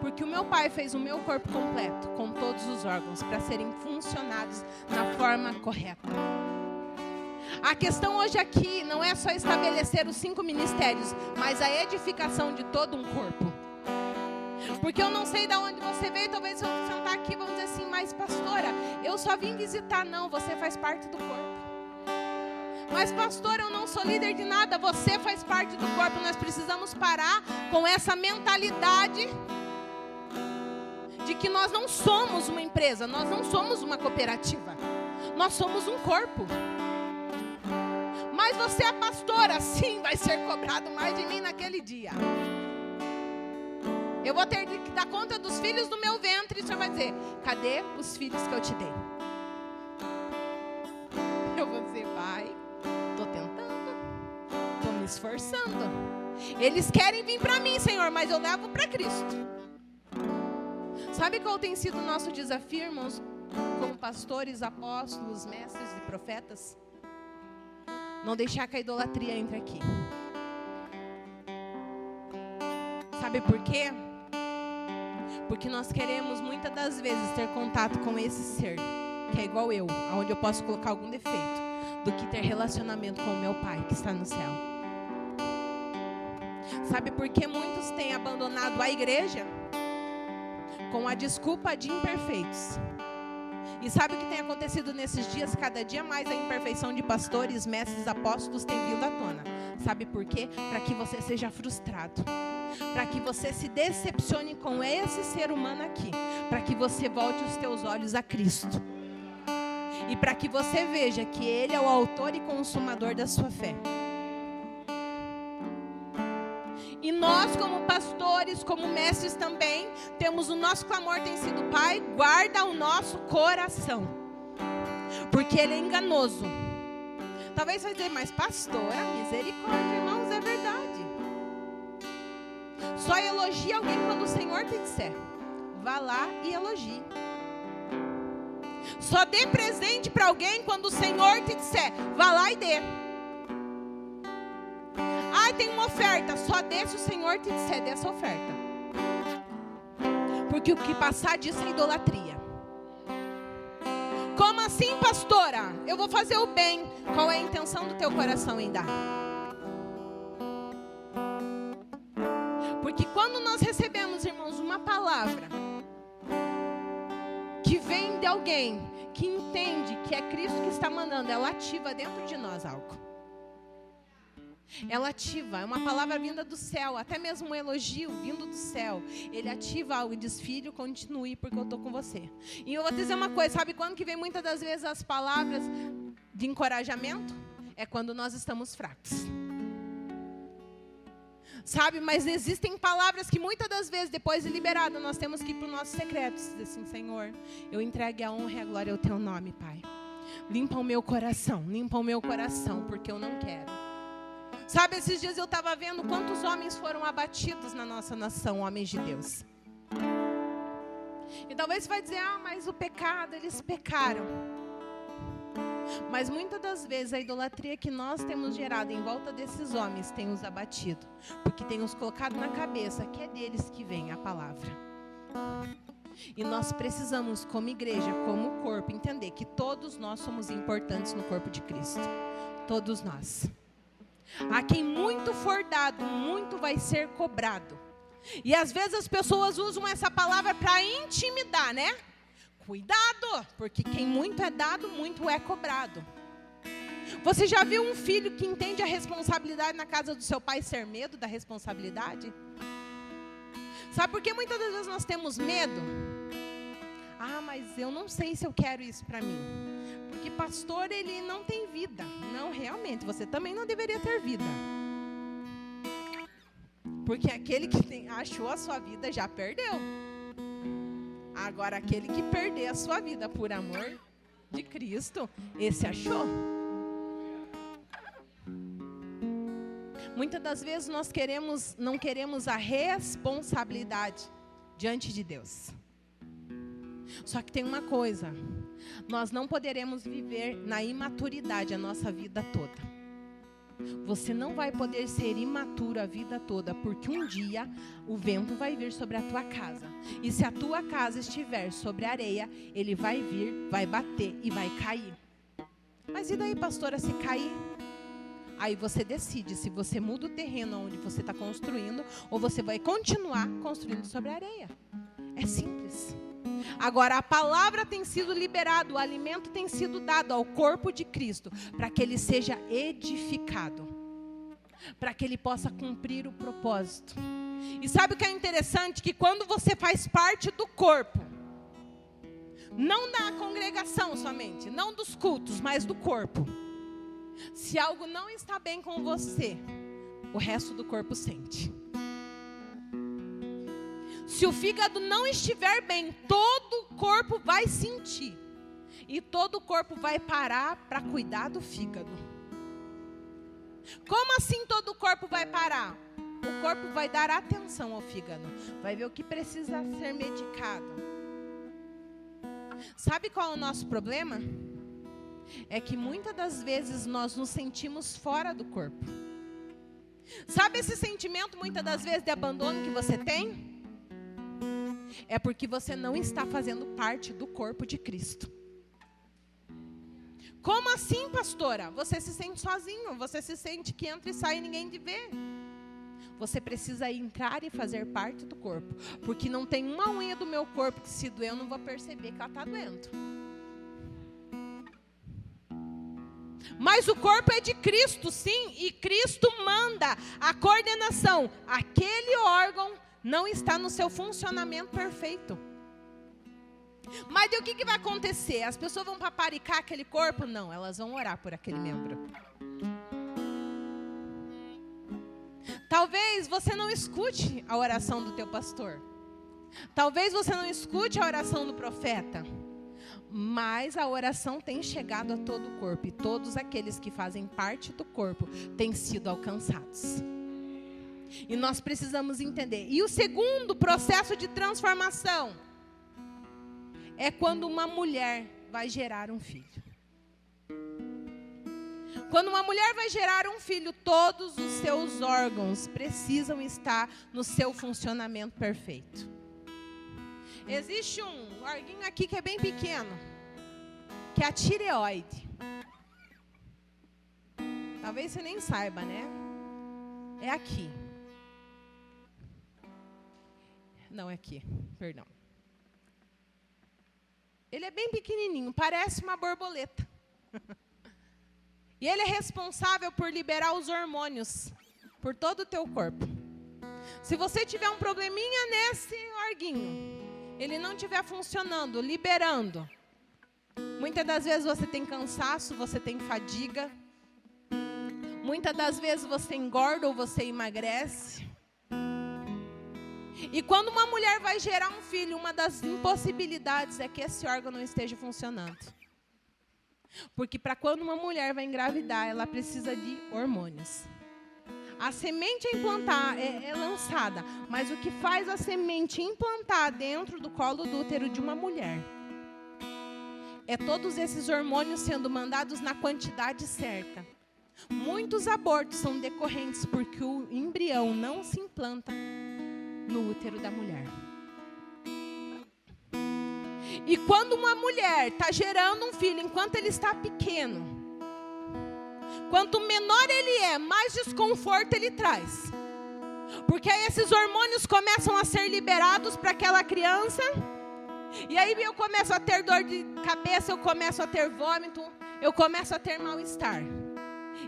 Porque o meu pai fez o meu corpo completo, com todos os órgãos, para serem funcionados na forma correta. A questão hoje aqui não é só estabelecer os 5 ministérios, mas a edificação de todo um corpo. Porque eu não sei de onde você veio, talvez eu sentar aqui, vamos dizer assim, mas pastora, eu só vim visitar. Não, você faz parte do corpo. Mas pastora, eu não sou líder de nada, você faz parte do corpo. Nós precisamos parar com essa mentalidade de que nós não somos uma empresa, nós não somos uma cooperativa, nós somos um corpo. Mas você é pastora, sim, vai ser cobrado mais de mim naquele dia. Eu vou ter que dar conta dos filhos do meu ventre. E o Senhor vai dizer, cadê os filhos que eu te dei? Eu vou dizer, pai, estou tentando, estou me esforçando. Eles querem vir para mim, Senhor, mas eu levo para Cristo. Sabe qual tem sido o nosso desafio, irmãos, como pastores, apóstolos, mestres e profetas? Não deixar que a idolatria entre aqui. Sabe por quê? Porque nós queremos muitas das vezes ter contato com esse ser, que é igual eu, onde eu posso colocar algum defeito, do que ter relacionamento com o meu Pai que está no céu. Sabe por que muitos têm abandonado a igreja? Com a desculpa de imperfeitos. E sabe o que tem acontecido nesses dias? Cada dia mais a imperfeição de pastores, mestres, apóstolos tem vindo à tona. Sabe por quê? Para que você seja frustrado. Para que você se decepcione com esse ser humano aqui. Para que você volte os teus olhos a Cristo. E para que você veja que Ele é o autor e consumador da sua fé. E nós, como pastores, como mestres também, temos o nosso clamor tem sido, Pai, guarda o nosso coração. Porque ele é enganoso. Talvez você vai dizer, mas pastora, misericórdia, irmãos, é verdade. Só elogie alguém quando o Senhor te disser. Vá lá e elogie. Só dê presente para alguém quando o Senhor te disser. Vá lá e dê. Ai, tem uma oferta. Só dê se o Senhor te disser dessa oferta. Porque o que passar disso é idolatria. Como assim, pastora? Eu vou fazer o bem. Qual é a intenção do teu coração em dar? Porque quando nós recebemos, irmãos, uma palavra que vem de alguém que entende que é Cristo que está mandando, ela ativa dentro de nós algo. Ela ativa, é uma palavra vinda do céu, até mesmo um elogio vindo do céu. Ele ativa algo e diz, filho, continue porque eu estou com você. E eu vou te dizer uma coisa, sabe quando que vem muitas das vezes as palavras de encorajamento? É quando nós estamos fracos. Sabe, mas existem palavras que muitas das vezes, depois de liberada, nós temos que ir para os nossos secretos. Dizer assim, Senhor, eu entregue a honra e a glória ao teu nome, Pai. Limpa o meu coração, porque eu não quero. Sabe, esses dias eu estava vendo quantos homens foram abatidos na nossa nação, homens de Deus. E talvez você vai dizer, mas o pecado, eles pecaram. Mas muitas das vezes a idolatria que nós temos gerado em volta desses homens tem os abatido. Porque tem os colocado na cabeça que é deles que vem a palavra. E nós precisamos, como igreja, como corpo, entender que todos nós somos importantes no corpo de Cristo. Todos nós. A quem muito for dado, muito vai ser cobrado. E às vezes as pessoas usam essa palavra para intimidar, né? Cuidado, porque quem muito é dado, muito é cobrado. Você já viu um filho que entende a responsabilidade na casa do seu pai ser medo da responsabilidade? Sabe por que muitas das vezes nós temos medo? Ah, mas eu não sei se eu quero isso para mim. Porque pastor, ele não tem vida. Não, realmente, você também não deveria ter vida. Porque aquele que achou a sua vida já perdeu. Agora, aquele que perder a sua vida por amor de Cristo, esse achou. Muitas das vezes nós não queremos a responsabilidade diante de Deus. Só que tem uma coisa, nós não poderemos viver na imaturidade a nossa vida toda. Você não vai poder ser imaturo a vida toda, porque um dia o vento vai vir sobre a tua casa. E se a tua casa estiver sobre a areia, ele vai vir, vai bater e vai cair. Mas e daí, pastora, se cair? Aí você decide se você muda o terreno onde você está construindo ou você vai continuar construindo sobre a areia. É simples. Agora, a palavra tem sido liberada, o alimento tem sido dado ao corpo de Cristo para que ele seja edificado, para que ele possa cumprir o propósito. E sabe o que é interessante? Que quando você faz parte do corpo, não da congregação somente, não dos cultos, mas do corpo, se algo não está bem com você, o resto do corpo sente. Se o fígado não estiver bem, todo o corpo vai sentir. E todo o corpo vai parar para cuidar do fígado. Como assim todo o corpo vai parar? O corpo vai dar atenção ao fígado. Vai ver o que precisa ser medicado. Sabe qual é o nosso problema? É que muitas das vezes nós nos sentimos fora do corpo. Sabe esse sentimento muitas das vezes de abandono que você tem? É porque você não está fazendo parte do corpo de Cristo. Como assim, pastora? Você se sente sozinho, você se sente que entra e sai e ninguém te vê. Você precisa entrar e fazer parte do corpo. Porque não tem uma unha do meu corpo que se doer eu não vou perceber que ela está doendo. Mas o corpo é de Cristo, sim, e Cristo manda a coordenação. Aquele órgão não está no seu funcionamento perfeito. Mas e o que vai acontecer? As pessoas vão paparicar aquele corpo? Não, elas vão orar por aquele membro. Talvez você não escute a oração do teu pastor. Talvez você não escute a oração do profeta. Mas a oração tem chegado a todo o corpo. E todos aqueles que fazem parte do corpo têm sido alcançados. E nós precisamos entender. E o segundo processo de transformação é quando uma mulher vai gerar um filho. Quando uma mulher vai gerar um filho, todos os seus órgãos precisam estar no seu funcionamento perfeito. Existe um órgão aqui que é bem pequeno, que é a tireoide. Talvez você nem saiba, né? É aqui. Não, é aqui, perdão. Ele é bem pequenininho, parece uma borboleta. E ele é responsável por liberar os hormônios por todo o teu corpo. Se você tiver um probleminha nesse orguinho, ele não estiver funcionando, liberando, muitas das vezes você tem cansaço, você tem fadiga. Muitas das vezes você engorda ou você emagrece. E quando uma mulher vai gerar um filho, uma das impossibilidades é que esse órgão não esteja funcionando. Porque para quando uma mulher vai engravidar, ela precisa de hormônios. A semente é lançada, mas o que faz a semente implantar dentro do colo do útero de uma mulher é todos esses hormônios sendo mandados na quantidade certa. Muitos abortos são decorrentes porque o embrião não se implanta no útero da mulher. E quando uma mulher está gerando um filho enquanto ele está pequeno, quanto menor ele é, mais desconforto ele traz. Porque aí esses hormônios começam a ser liberados para aquela criança. E aí eu começo a ter dor de cabeça, eu começo a ter vômito, eu começo a ter mal-estar.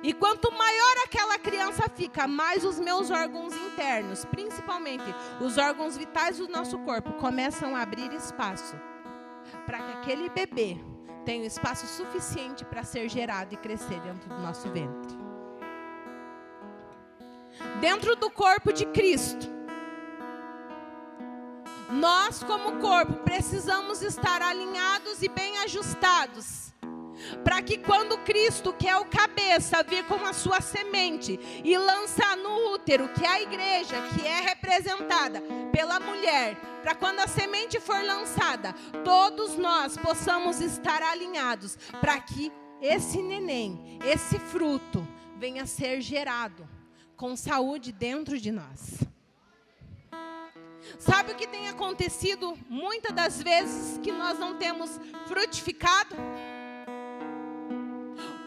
E quanto maior aquela criança fica, mais os meus órgãos internos, principalmente os órgãos vitais do nosso corpo, começam a abrir espaço para que aquele bebê tenha espaço suficiente para ser gerado e crescer dentro do nosso ventre. Dentro do corpo de Cristo, nós como corpo precisamos estar alinhados e bem ajustados, para que quando Cristo, que é o cabeça, vir com a sua semente e lançar no útero, que é a igreja, que é representada pela mulher, para quando a semente for lançada, todos nós possamos estar alinhados, para que esse neném, esse fruto, venha a ser gerado com saúde dentro de nós. Sabe o que tem acontecido muitas das vezes que nós não temos frutificado?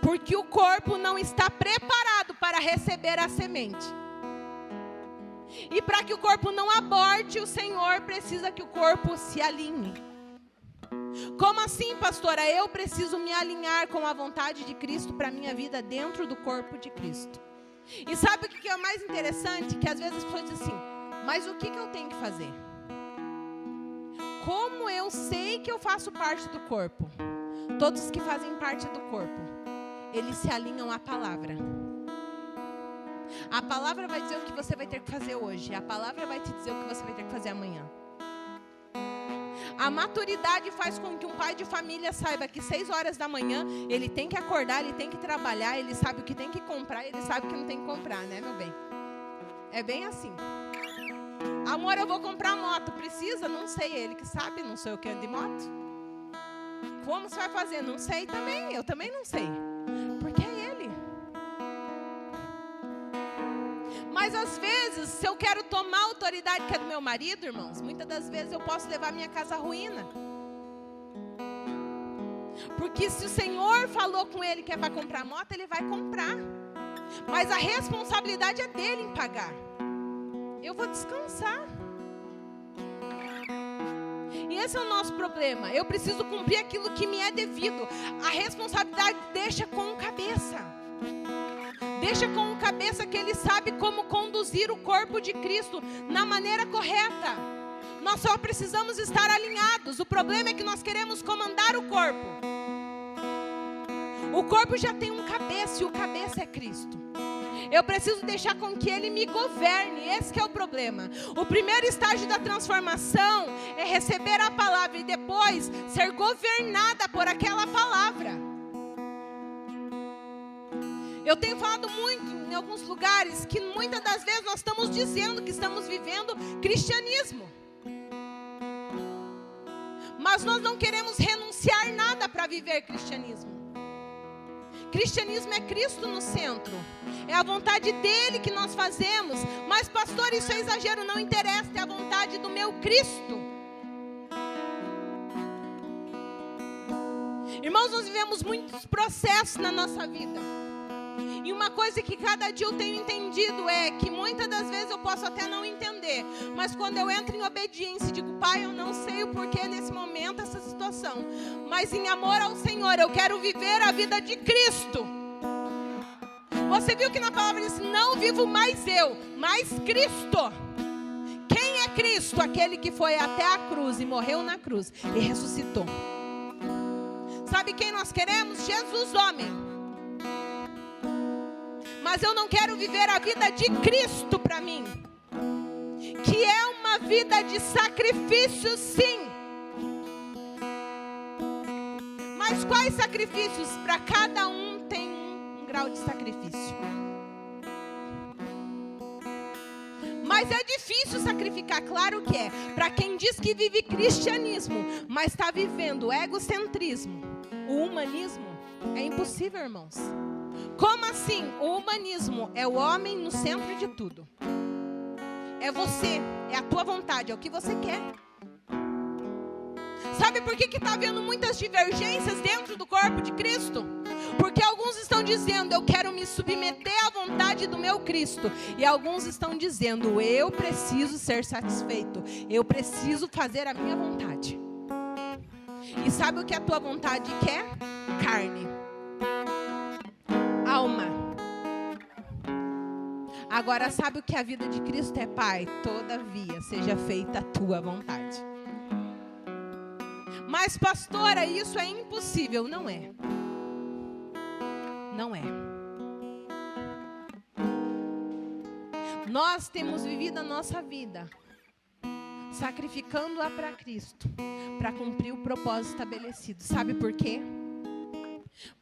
Porque o corpo não está preparado para receber a semente. E para que o corpo não aborte, o Senhor precisa que o corpo se alinhe. Como assim, pastora? Eu preciso me alinhar com a vontade de Cristo para a minha vida dentro do corpo de Cristo. E sabe o que é o mais interessante? Que às vezes as pessoas dizem assim, mas o que eu tenho que fazer? Como eu sei que eu faço parte do corpo? Todos que fazem parte do corpo, eles se alinham à palavra. A palavra vai dizer o que você vai ter que fazer hoje. A palavra vai te dizer o que você vai ter que fazer amanhã. A maturidade faz com que um pai de família saiba que 6 horas da manhã ele tem que acordar, ele tem que trabalhar, ele sabe o que tem que comprar, ele sabe o que não tem que comprar, né, meu bem? É bem assim. Amor, eu vou comprar moto. Precisa? Não sei. Ele que sabe, não sei o que ando de moto. Como você vai fazer? Não sei também. Eu também não sei. Porque é ele. Mas às vezes, se eu quero tomar a autoridade que é do meu marido, irmãos, muitas das vezes eu posso levar minha casa à ruína. Porque se o Senhor falou com ele que é para comprar moto, ele vai comprar. Mas a responsabilidade é dele em pagar. Eu vou descansar. E esse é o nosso problema. Eu preciso cumprir aquilo que me é devido. A responsabilidade deixa com o cabeça. Deixa com o cabeça que ele sabe como conduzir o corpo de Cristo na maneira correta. Nós só precisamos estar alinhados. O problema é que nós queremos comandar o corpo. O corpo já tem um cabeça e o cabeça é Cristo. Eu preciso deixar com que Ele me governe. Esse que é o problema. O primeiro estágio da transformação é receber a palavra e depois ser governada por aquela palavra. Eu tenho falado muito em alguns lugares que muitas das vezes nós estamos dizendo que estamos vivendo cristianismo. Mas nós não queremos renunciar nada para viver cristianismo. Cristianismo é Cristo no centro. É a vontade dele que nós fazemos. Mas pastor, isso é exagero, não interessa. É a vontade do meu Cristo. Irmãos, nós vivemos muitos processos na nossa vida. E uma coisa que cada dia eu tenho entendido é que muitas das vezes eu posso até não entender. Mas quando eu entro em obediência e digo, Pai, eu não sei o porquê nesse momento, essa situação. Mas em amor ao Senhor, eu quero viver a vida de Cristo. Você viu que na palavra diz, não vivo mais eu, mas Cristo. Quem é Cristo? Aquele que foi até a cruz e morreu na cruz e ressuscitou. Sabe quem nós queremos? Jesus, homem. Mas eu não quero viver a vida de Cristo para mim. Que é uma vida de sacrifício, sim. Mas quais sacrifícios? Para cada um tem um grau de sacrifício. Mas é difícil sacrificar, claro que é. Para quem diz que vive cristianismo, mas está vivendo egocentrismo, o humanismo, é impossível, irmãos. Como assim? O humanismo é o homem no centro de tudo. É você, é a tua vontade, é o que você quer. Sabe por que está havendo muitas divergências dentro do corpo de Cristo? Porque alguns estão dizendo, eu quero me submeter à vontade do meu Cristo. E alguns estão dizendo, eu preciso ser satisfeito. Eu preciso fazer a minha vontade. E sabe o que a tua vontade quer? Carne. Alma. Agora, sabe o que a vida de Cristo é, Pai? Todavia, seja feita a tua vontade. Mas, pastora, isso é impossível. Não é. Não é. Nós temos vivido a nossa vida sacrificando-a para Cristo, para cumprir o propósito estabelecido. Sabe por quê?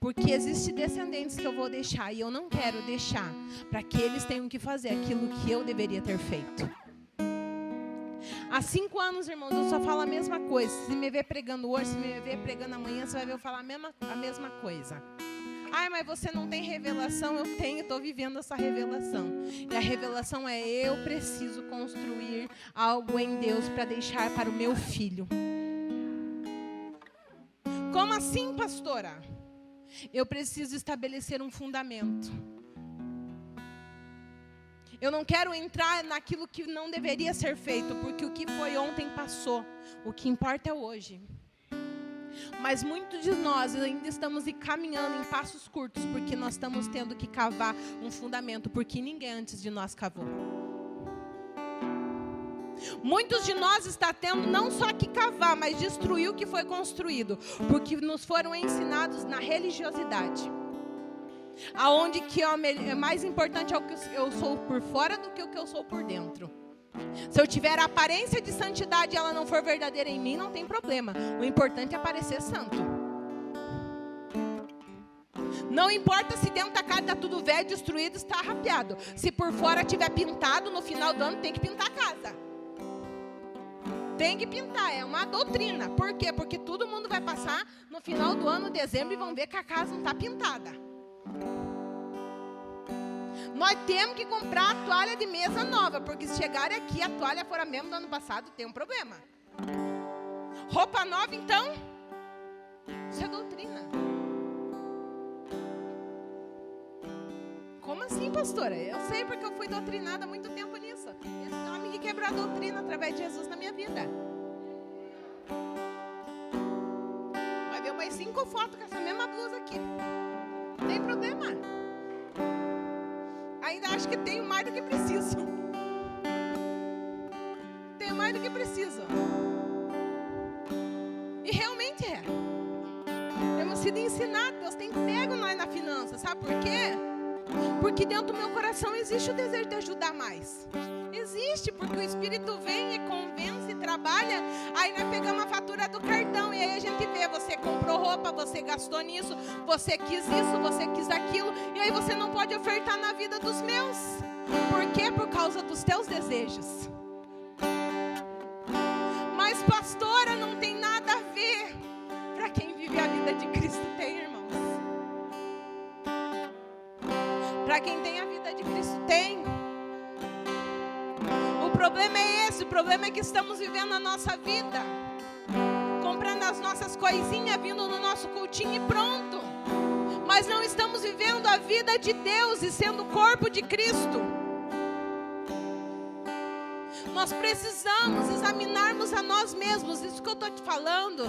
Porque existem descendentes que eu vou deixar e eu não quero deixar para que eles tenham que fazer aquilo que eu deveria ter feito. Há 5 anos, irmãos, eu só falo a mesma coisa. Se me ver pregando hoje, se me ver pregando amanhã, você vai ver eu falar a mesma coisa. Ai, mas você não tem revelação? Eu tenho, estou vivendo essa revelação. E a revelação é: eu preciso construir algo em Deus para deixar para o meu filho. Como assim, pastora? Eu preciso estabelecer um fundamento. Eu não quero entrar naquilo que não deveria ser feito, porque o que foi ontem passou. O que importa é hoje. Mas muitos de nós ainda estamos caminhando em passos curtos, porque nós estamos tendo que cavar um fundamento, porque ninguém antes de nós cavou. Muitos de nós está tendo não só que cavar, mas destruir o que foi construído, porque nos foram ensinados na religiosidade, aonde que é mais importante é o que eu sou por fora do que o que eu sou por dentro. Se eu tiver a aparência de santidade e ela não for verdadeira em mim, não tem problema. O importante é parecer santo. Não importa se dentro da casa está tudo velho, destruído, está arrapiado. Se por fora tiver pintado, no final do ano tem que pintar a casa. Tem que pintar, é uma doutrina. Por quê? Porque todo mundo vai passar no final do ano, dezembro, e vão ver que a casa não está pintada. Nós temos que comprar a toalha de mesa nova, porque se chegar aqui a toalha for a mesma do ano passado, tem um problema. Roupa nova, então? Isso é doutrina. Como assim, pastora? Eu sei, porque eu fui doutrinada há muito tempo nisso. Esse homem que quebrou a doutrina através de Jesus na minha vida. Vai ver umas 5 fotos com essa mesma blusa aqui. Não tem problema. Ainda acho que tenho mais do que preciso. Tenho mais do que preciso. E realmente é. Temos sido ensinados. Deus tem pego nós na finança. Sabe por quê? Porque dentro do meu coração existe o desejo de ajudar mais. Existe, porque o Espírito vem e convence, trabalha. Aí nós pegamos a fatura do cartão e aí a gente vê, você comprou roupa, você gastou nisso, você quis isso, você quis aquilo. E aí você não pode ofertar na vida dos meus. Por quê? Por causa dos teus desejos. Mas pastora, não tem nada a ver. Para quem vive a vida de Cristo tem, irmãos. Para quem tem a vida de Cristo tem. O problema é esse, o problema é que estamos vivendo a nossa vida, comprando as nossas coisinhas, vindo no nosso cultinho e pronto. Mas não estamos vivendo a vida de Deus e sendo o corpo de Cristo. Nós precisamos examinarmos a nós mesmos. Isso que eu estou te falando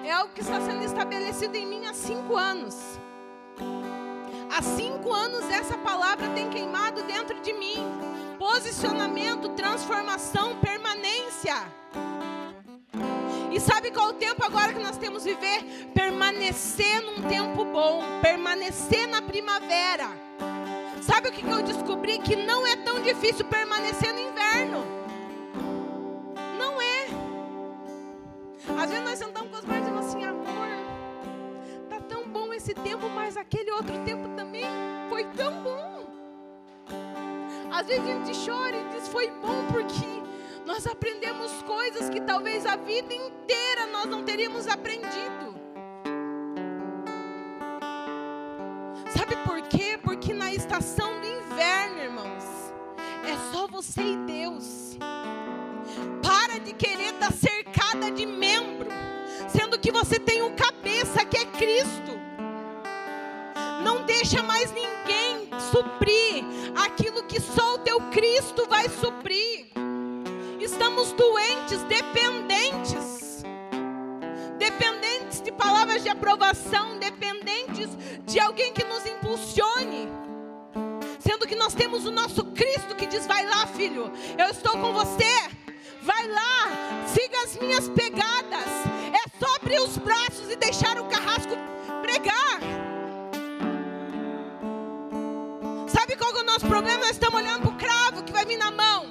é algo que está sendo estabelecido em mim há 5 anos. Há 5 anos essa palavra tem queimado dentro de mim. Posicionamento, transformação, permanência. E sabe qual é o tempo agora que nós temos que viver? Permanecer num tempo bom, permanecer na primavera. Sabe o que eu descobri? Que não é tão difícil permanecer no inverno. Não é. Às vezes nós sentamos com os pais e dizemos assim: amor, tá tão bom esse tempo, mas aquele outro tempo também foi tão bom. Às vezes a gente chora e diz: foi bom porque nós aprendemos coisas que talvez a vida inteira nós não teríamos aprendido. Sabe por quê? Porque na estação do inverno, irmãos, é só você e Deus. Para de querer estar cercada de membro, sendo que você tem um cabeça que é Cristo. Não deixa mais ninguém suprir aquilo que só o teu Cristo vai suprir. Estamos doentes, dependentes de palavras de aprovação, dependentes de alguém que nos impulsione, sendo que nós temos o nosso Cristo que diz: vai lá, filho, eu estou com você. Vai lá, siga as minhas pegadas. É só abrir os braços e deixar o carrasco pregar. Sabe qual é o nosso problema? Nós estamos olhando para o cravo que vai vir na mão,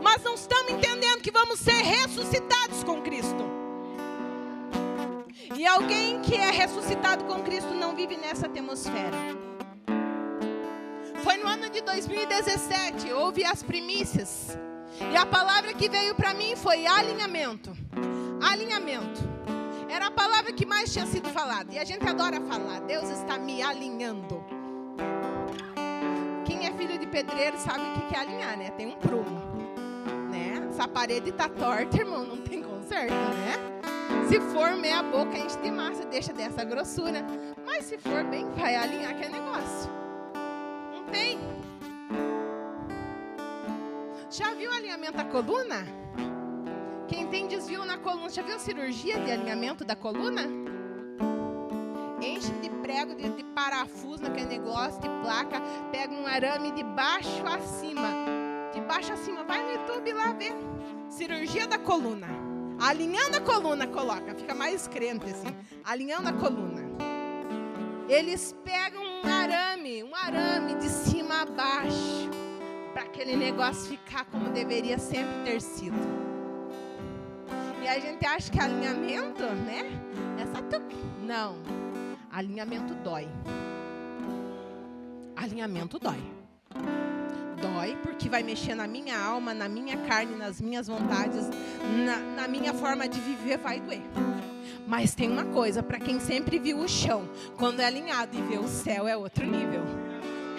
mas não estamos entendendo que vamos ser ressuscitados com Cristo. E alguém que é ressuscitado com Cristo não vive nessa atmosfera. Foi no ano de 2017, houve as primícias. E a palavra que veio para mim foi alinhamento. Alinhamento. Era a palavra que mais tinha sido falada. E a gente adora falar: Deus está me alinhando. Quem é filho de pedreiro sabe o que é alinhar, né? Tem um prumo, né? Essa parede está torta, irmão, não tem conserto, né? Se for meia boca, enche de massa, deixa dessa grossura. Mas se for bem, vai alinhar aquele negócio. Não tem. Já viu o alinhamento da coluna? Quem tem desvio na coluna, já viu a cirurgia de alinhamento da coluna? Enche de prego, de parafuso naquele negócio, de placa, pega um arame de baixo a cima. De baixo a cima, vai no YouTube lá ver. Cirurgia da coluna. Alinhando a coluna, coloca, fica mais crente assim. Alinhando a coluna. Eles pegam um arame de cima a baixo, para aquele negócio ficar como deveria sempre ter sido. E a gente acha que alinhamento, né? Não. Alinhamento dói. Alinhamento dói. Dói porque vai mexer na minha alma, na minha carne, nas minhas vontades, na minha forma de viver, vai doer. Mas tem uma coisa, para quem sempre viu o chão, quando é alinhado e vê o céu, é outro nível.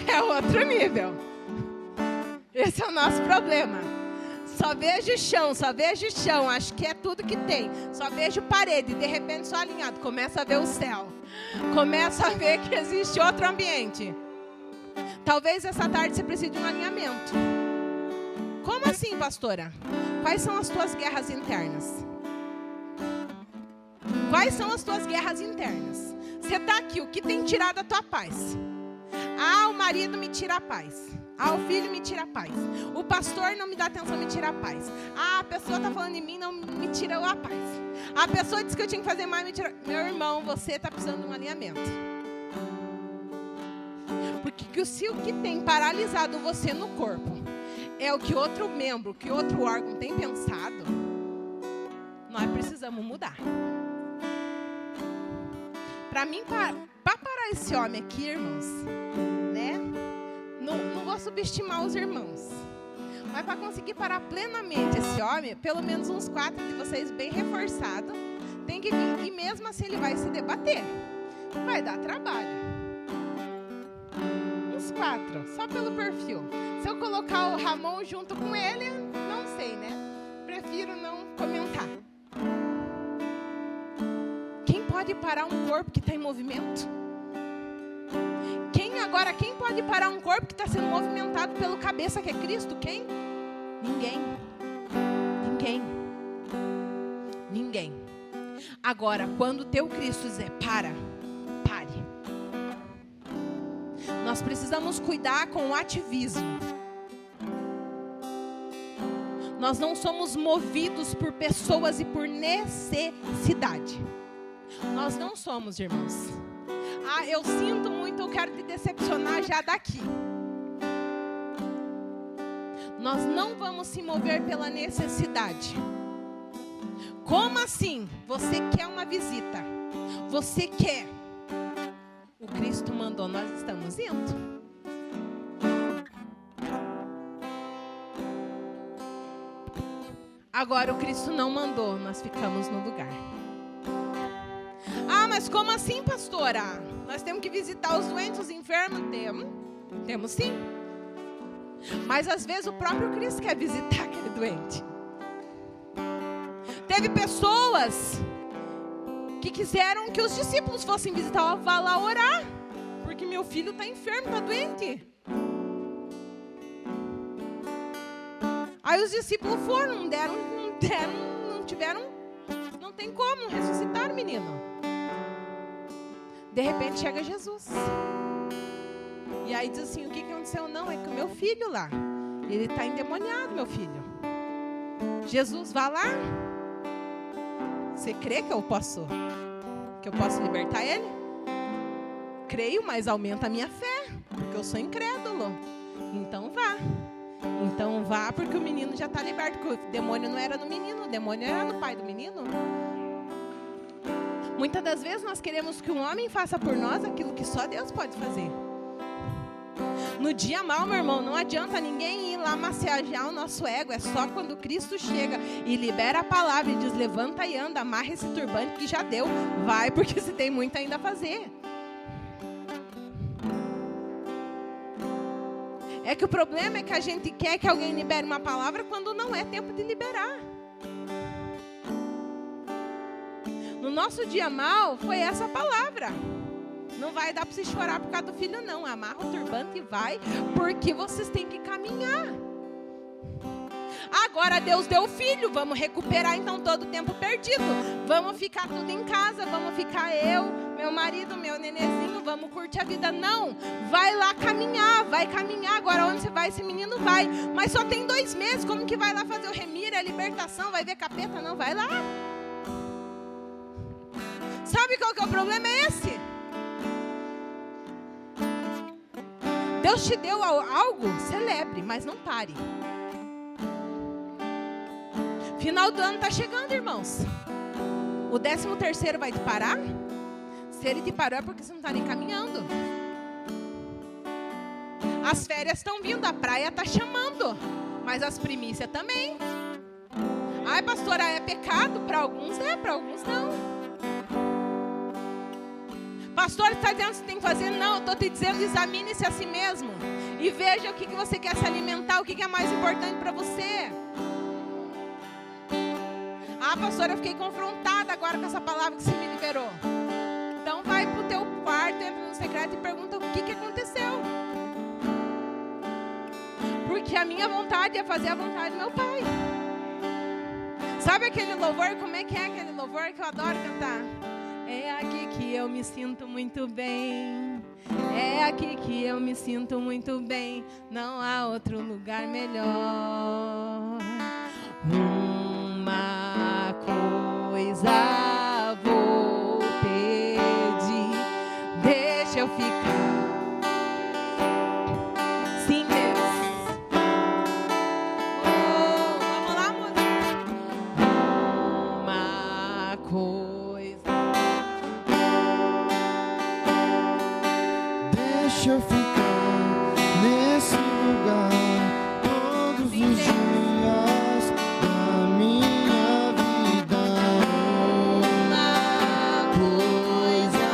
É outro nível. Esse é o nosso problema. Só vejo chão, acho que é tudo que tem. Só vejo parede, de repente só alinhado, começa a ver o céu. Começa a ver que existe outro ambiente. Talvez essa tarde você precise de um alinhamento. Como assim, pastora? Quais são as tuas guerras internas? Quais são as tuas guerras internas? Você está aqui, o que tem tirado a tua paz? Ah, o marido me tira a paz. Ah, o filho me tira a paz. O pastor não me dá atenção, me tira a paz. Ah, a pessoa está falando de mim, não me tira a paz. A pessoa disse que eu tinha que fazer mais, me tira. Meu irmão, você está precisando de um alinhamento. Porque se o que tem paralisado você no corpo é o que outro membro, que outro órgão tem pensado, nós precisamos mudar. Para mim, para parar esse homem aqui, irmãos, né? Não vou subestimar os irmãos, mas para conseguir parar plenamente esse homem, pelo menos uns 4 de vocês bem reforçados, tem que vir, e mesmo assim ele vai se debater, vai dar trabalho. Uns 4, só pelo perfil. Se eu colocar o Ramon junto com ele, não sei, né? Prefiro não comentar. Quem pode parar um corpo que está em movimento? Quem pode parar um corpo que está sendo movimentado pelo cabeça que é Cristo? Quem? Ninguém. Agora, quando o teu Cristo dizer pare. Nós precisamos cuidar com o ativismo. Nós não somos movidos por pessoas e por necessidade. Nós não somos, irmãos. Ah, eu sinto muito, eu quero te decepcionar já daqui. Nós não vamos se mover pela necessidade. Como assim? Você quer uma visita. Você quer. O Cristo mandou, nós estamos indo. Agora o Cristo não mandou, nós ficamos no lugar. Ah, mas como assim, pastora? Nós temos que visitar os doentes, os enfermos? Temos sim. Mas às vezes o próprio Cristo quer visitar aquele doente. Teve pessoas que quiseram que os discípulos fossem visitar. Vá lá orar, porque meu filho está enfermo, está doente. Aí os discípulos foram, não tem como ressuscitar o menino. De repente chega Jesus. E aí diz assim, o que aconteceu? Não, é que o meu filho lá, ele está endemoniado, meu filho. Jesus, vá lá. Você crê que eu posso libertar ele? Creio, mas aumenta a minha fé, porque eu sou incrédulo. Então vá, porque o menino já está liberto, porque o demônio não era no menino, o demônio era no pai do menino. Muitas das vezes nós queremos que um homem faça por nós aquilo que só Deus pode fazer. No dia mal, meu irmão, não adianta ninguém ir lá massagear o nosso ego. É só quando Cristo chega e libera a palavra e diz, levanta e anda, amarra esse turbante que já deu. Vai, porque você tem muito ainda a fazer. É que o problema é que a gente quer que alguém libere uma palavra quando não é tempo de liberar. No nosso dia mal, foi essa palavra. Não vai dar para você chorar por causa do filho, não. Amarra o turbante e vai, porque vocês têm que caminhar. Agora Deus deu o filho, vamos recuperar então todo o tempo perdido. Vamos ficar tudo em casa, vamos ficar eu, meu marido, meu nenezinho, vamos curtir a vida. Não, vai lá caminhar, vai caminhar. Agora onde você vai, esse menino vai. Mas só tem 2 meses, como que vai lá fazer o remir, a libertação, vai ver capeta? Não, vai lá. Sabe qual que é o problema? É esse. Deus te deu algo, celebre, mas não pare. Final do ano está chegando, irmãos. O 13º vai te parar? Se ele te parou é porque você não está nem caminhando. As férias estão vindo, a praia está chamando, mas as primícias também. Ai, pastora, é pecado? Para alguns é, para alguns não. Pastor, está dizendo que você tem que fazer? Não, eu estou te dizendo, examine-se a si mesmo. E veja o que você quer se alimentar, o que é mais importante para você. Ah, pastora, eu fiquei confrontada agora com essa palavra que você me liberou. Então vai para o teu quarto, entra no secreto e pergunta o que aconteceu. Porque a minha vontade é fazer a vontade do meu Pai. Sabe aquele louvor? Como é que é aquele louvor que eu adoro cantar? É aqui que eu me sinto muito bem. É aqui que eu me sinto muito bem. Não há outro lugar melhor. Uma coisa vou pedir. Deixa eu ficar. Sim, Deus. Oh, vamos lá, moça. Uma coisa. Deixa eu ficar nesse lugar todos os dias da minha vida. Uma coisa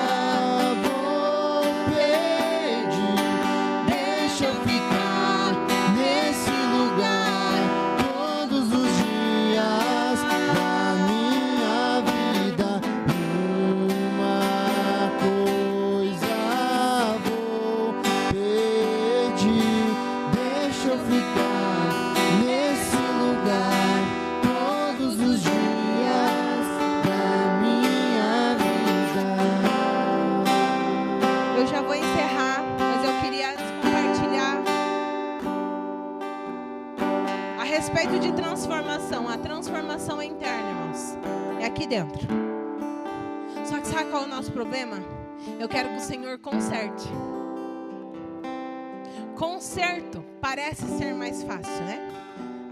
vou pedir. Deixa eu ficar nesse lugar todos os dias da minha vida. Uma coisa deixa eu ficar nesse lugar todos os dias da minha vida. Eu já vou encerrar, mas eu queria compartilhar a respeito de transformação. A transformação é interna, irmãos. É aqui dentro. Só que sabe qual é o nosso problema? Eu quero que o Senhor conserte. Conserto parece ser mais fácil, né?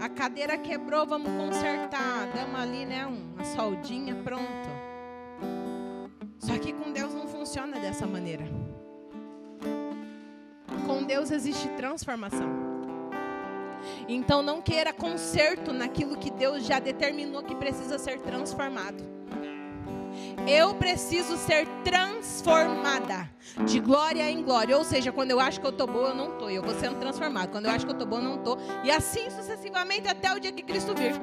A cadeira quebrou, vamos consertar. Damos ali, né, uma soldinha, pronto. Só que com Deus não funciona dessa maneira. Com Deus existe transformação. Então não queira conserto naquilo que Deus já determinou que precisa ser transformado. Eu preciso ser transformada de glória em glória. Ou seja, quando eu acho que eu estou boa, eu não estou. Eu vou sendo transformada. Quando eu acho que eu estou boa, eu não estou. E assim sucessivamente até o dia que Cristo vir.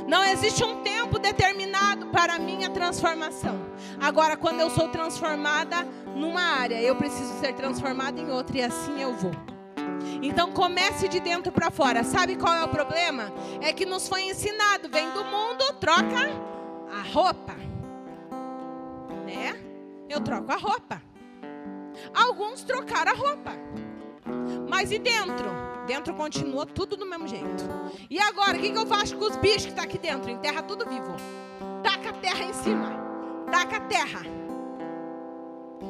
Não existe um tempo determinado para a minha transformação. Agora, quando eu sou transformada numa área, eu preciso ser transformada em outra. E assim eu vou. Então comece de dentro para fora. Sabe qual é o problema? É que nos foi ensinado. Vem do mundo, troca a roupa. Né? Eu troco a roupa. Alguns trocaram a roupa. Mas e dentro? Dentro continua tudo do mesmo jeito. E agora, o que eu faço com os bichos que estão aqui dentro? Enterra tudo vivo. Taca a terra em cima. Taca a terra.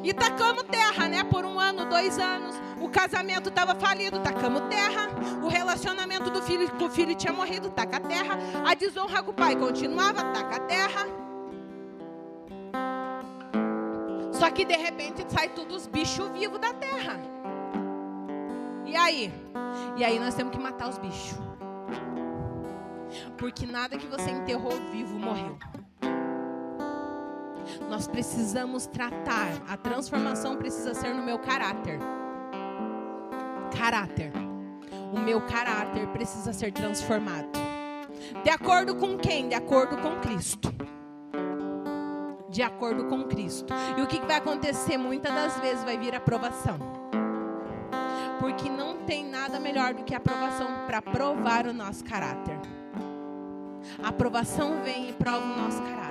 E tacamos terra, né? Por 1 ano, 2 anos. O casamento estava falido, tacamos terra. O relacionamento do filho com o filho tinha morrido, taca terra. A desonra com o pai continuava, taca terra. Só que de repente sai tudo os bichos vivos da terra. E aí? E aí nós temos que matar os bichos. Porque nada que você enterrou vivo morreu. Nós precisamos tratar. A transformação precisa ser no meu caráter. Caráter. O meu caráter precisa ser transformado. De acordo com quem? De acordo com Cristo. De acordo com Cristo. E o que vai acontecer? Muitas das vezes vai vir a provação. Porque não tem nada melhor do que a aprovação para provar o nosso caráter. A aprovação vem e prova o nosso caráter.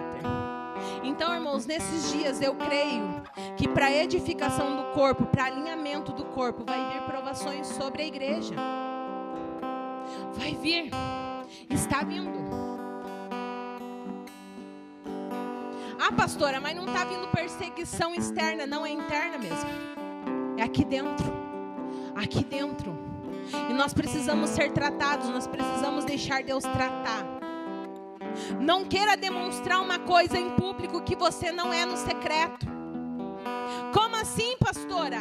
Então, irmãos, nesses dias eu creio que para edificação do corpo, para alinhamento do corpo, vai vir provações sobre a igreja. Vai vir. Está vindo. Ah, pastora, mas não está vindo perseguição externa. Não, é interna mesmo. É aqui dentro. Aqui dentro. E nós precisamos ser tratados. Nós precisamos deixar Deus tratar. Não queira demonstrar uma coisa em público que você não é no secreto. Como assim, pastora?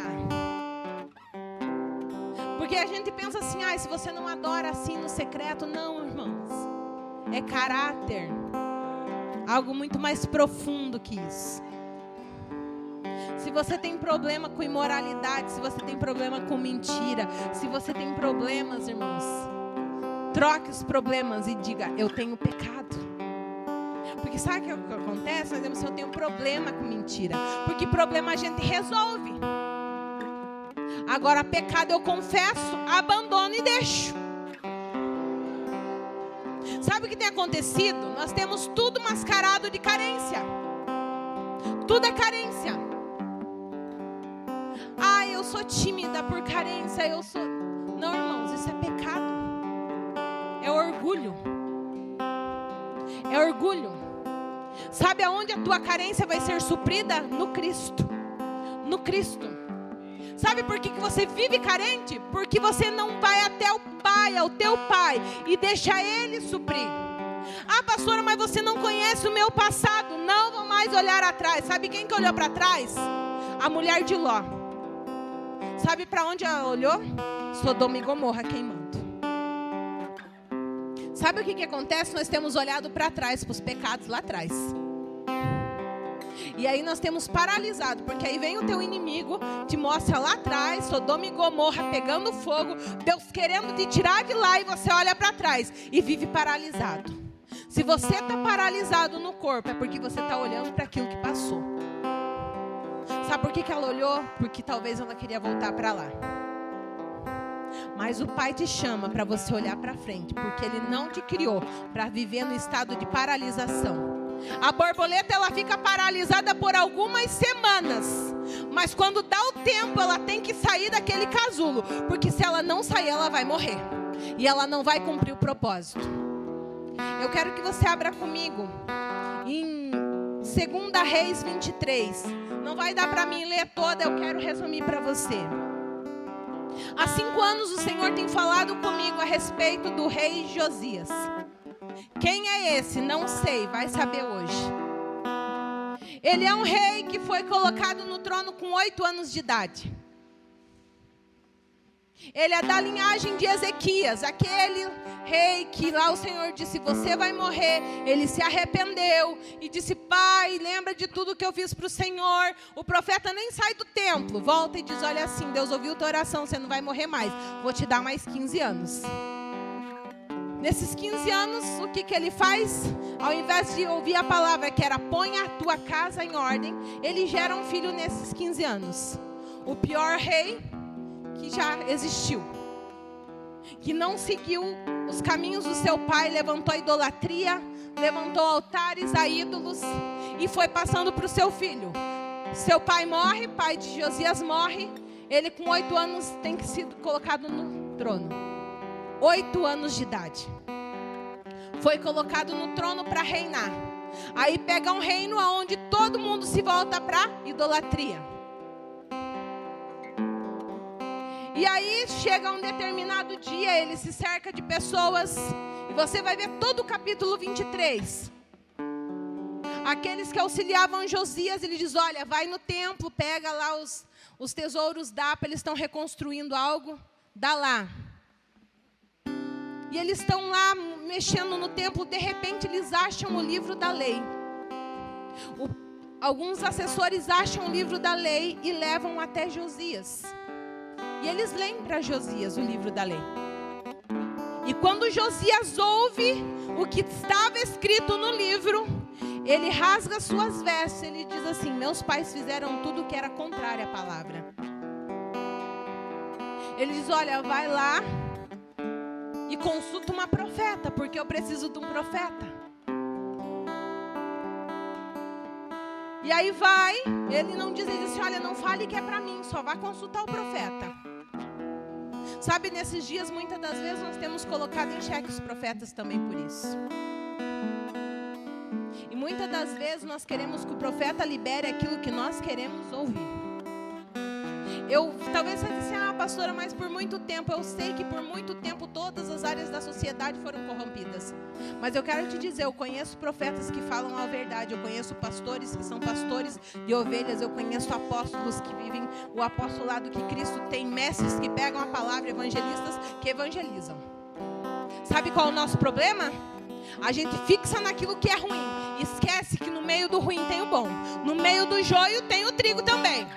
Porque a gente pensa assim, se você não adora assim no secreto. Não, irmãos. É caráter. Algo muito mais profundo que isso. Se você tem problema com imoralidade, se você tem problema com mentira, se você tem problemas, irmãos, troque os problemas e diga, eu tenho pecado. Porque sabe o que acontece? Nós dizemos, eu tenho problema com mentira. Porque problema a gente resolve. Agora, pecado eu confesso, abandono e deixo. Sabe o que tem acontecido? Nós temos tudo mascarado de carência. Tudo é carência. Eu sou tímida por carência, eu sou... Não, irmãos, isso é pecado. É orgulho. É orgulho. Sabe aonde a tua carência vai ser suprida? No Cristo. No Cristo. Sabe por que você vive carente? Porque você não vai até o Pai, ao teu Pai, e deixa Ele suprir. Ah, pastora, mas você não conhece o meu passado. Não vou mais olhar atrás. Sabe quem que olhou para trás? A mulher de Ló. Sabe para onde ela olhou? Sodoma e Gomorra queimando. Sabe o que acontece? Nós temos olhado para trás, para os pecados lá atrás. E aí nós temos paralisado, porque aí vem o teu inimigo, te mostra lá atrás, Sodoma e Gomorra pegando fogo, Deus querendo te tirar de lá, e você olha para trás e vive paralisado. Se você está paralisado no corpo, é porque você está olhando para aquilo que passou. Sabe por que ela olhou? Porque talvez ela queria voltar para lá. Mas o Pai te chama para você olhar para frente, porque Ele não te criou para viver no estado de paralisação. A borboleta, ela fica paralisada por algumas semanas, mas quando dá o tempo, ela tem que sair daquele casulo, porque se ela não sair, ela vai morrer, e ela não vai cumprir o propósito. Eu quero que você abra comigo em 2 Reis 23. Não vai dar para mim ler toda, eu quero resumir para você. Há 5 anos o Senhor tem falado comigo a respeito do rei Josias. Quem é esse? Não sei, vai saber hoje. Ele é um rei que foi colocado no trono com 8 anos de idade. Ele é da linhagem de Ezequias, aquele rei que lá o Senhor disse, você vai morrer. Ele se arrependeu e disse, Pai, lembra de tudo que eu fiz para o Senhor. O profeta nem sai do templo, volta e diz, olha assim, Deus ouviu tua oração, você não vai morrer mais, vou te dar mais 15 anos. Nesses 15 anos, o que ele faz? Ao invés de ouvir a palavra que era, põe a tua casa em ordem, ele gera um filho nesses 15 anos. O pior rei que já existiu, que não seguiu os caminhos do seu pai, levantou a idolatria, levantou altares a ídolos e foi passando para o seu filho. Seu pai morre, pai de Josias morre. Ele com 8 anos tem que ser colocado no trono. 8 anos de idade. Foi colocado no trono para reinar. Aí pega um reino onde todo mundo se volta para idolatria. E aí chega um determinado dia, ele se cerca de pessoas. E você vai ver todo o capítulo 23. Aqueles que auxiliavam Josias, ele diz, olha, vai no templo, pega lá os tesouros, dá para eles estão reconstruindo algo, dá lá. E eles estão lá mexendo no templo, de repente eles acham o livro da lei. Alguns assessores acham o livro da lei e levam até Josias. E eles leem para Josias o livro da lei. E quando Josias ouve o que estava escrito no livro, ele rasga suas vestes, ele diz assim, meus pais fizeram tudo que era contrário à palavra. Ele diz, olha, vai lá e consulta uma profeta, porque eu preciso de um profeta. E aí vai, ele não diz, ele diz assim, olha, não fale que é para mim, só vai consultar o profeta. Sabe, nesses dias, muitas das vezes, nós temos colocado em xeque os profetas também por isso. E muitas das vezes, nós queremos que o profeta libere aquilo que nós queremos ouvir. Talvez você disse, pastora, mas por muito tempo, eu sei que por muito tempo todas as áreas da sociedade foram corrompidas. Mas eu quero te dizer, eu conheço profetas que falam a verdade, eu conheço pastores que são pastores de ovelhas, eu conheço apóstolos que vivem o apostolado que Cristo tem, mestres que pegam a palavra, evangelistas que evangelizam. Sabe qual é o nosso problema? A gente fixa naquilo que é ruim, esquece que no meio do ruim tem o bom, no meio do joio tem o trigo também.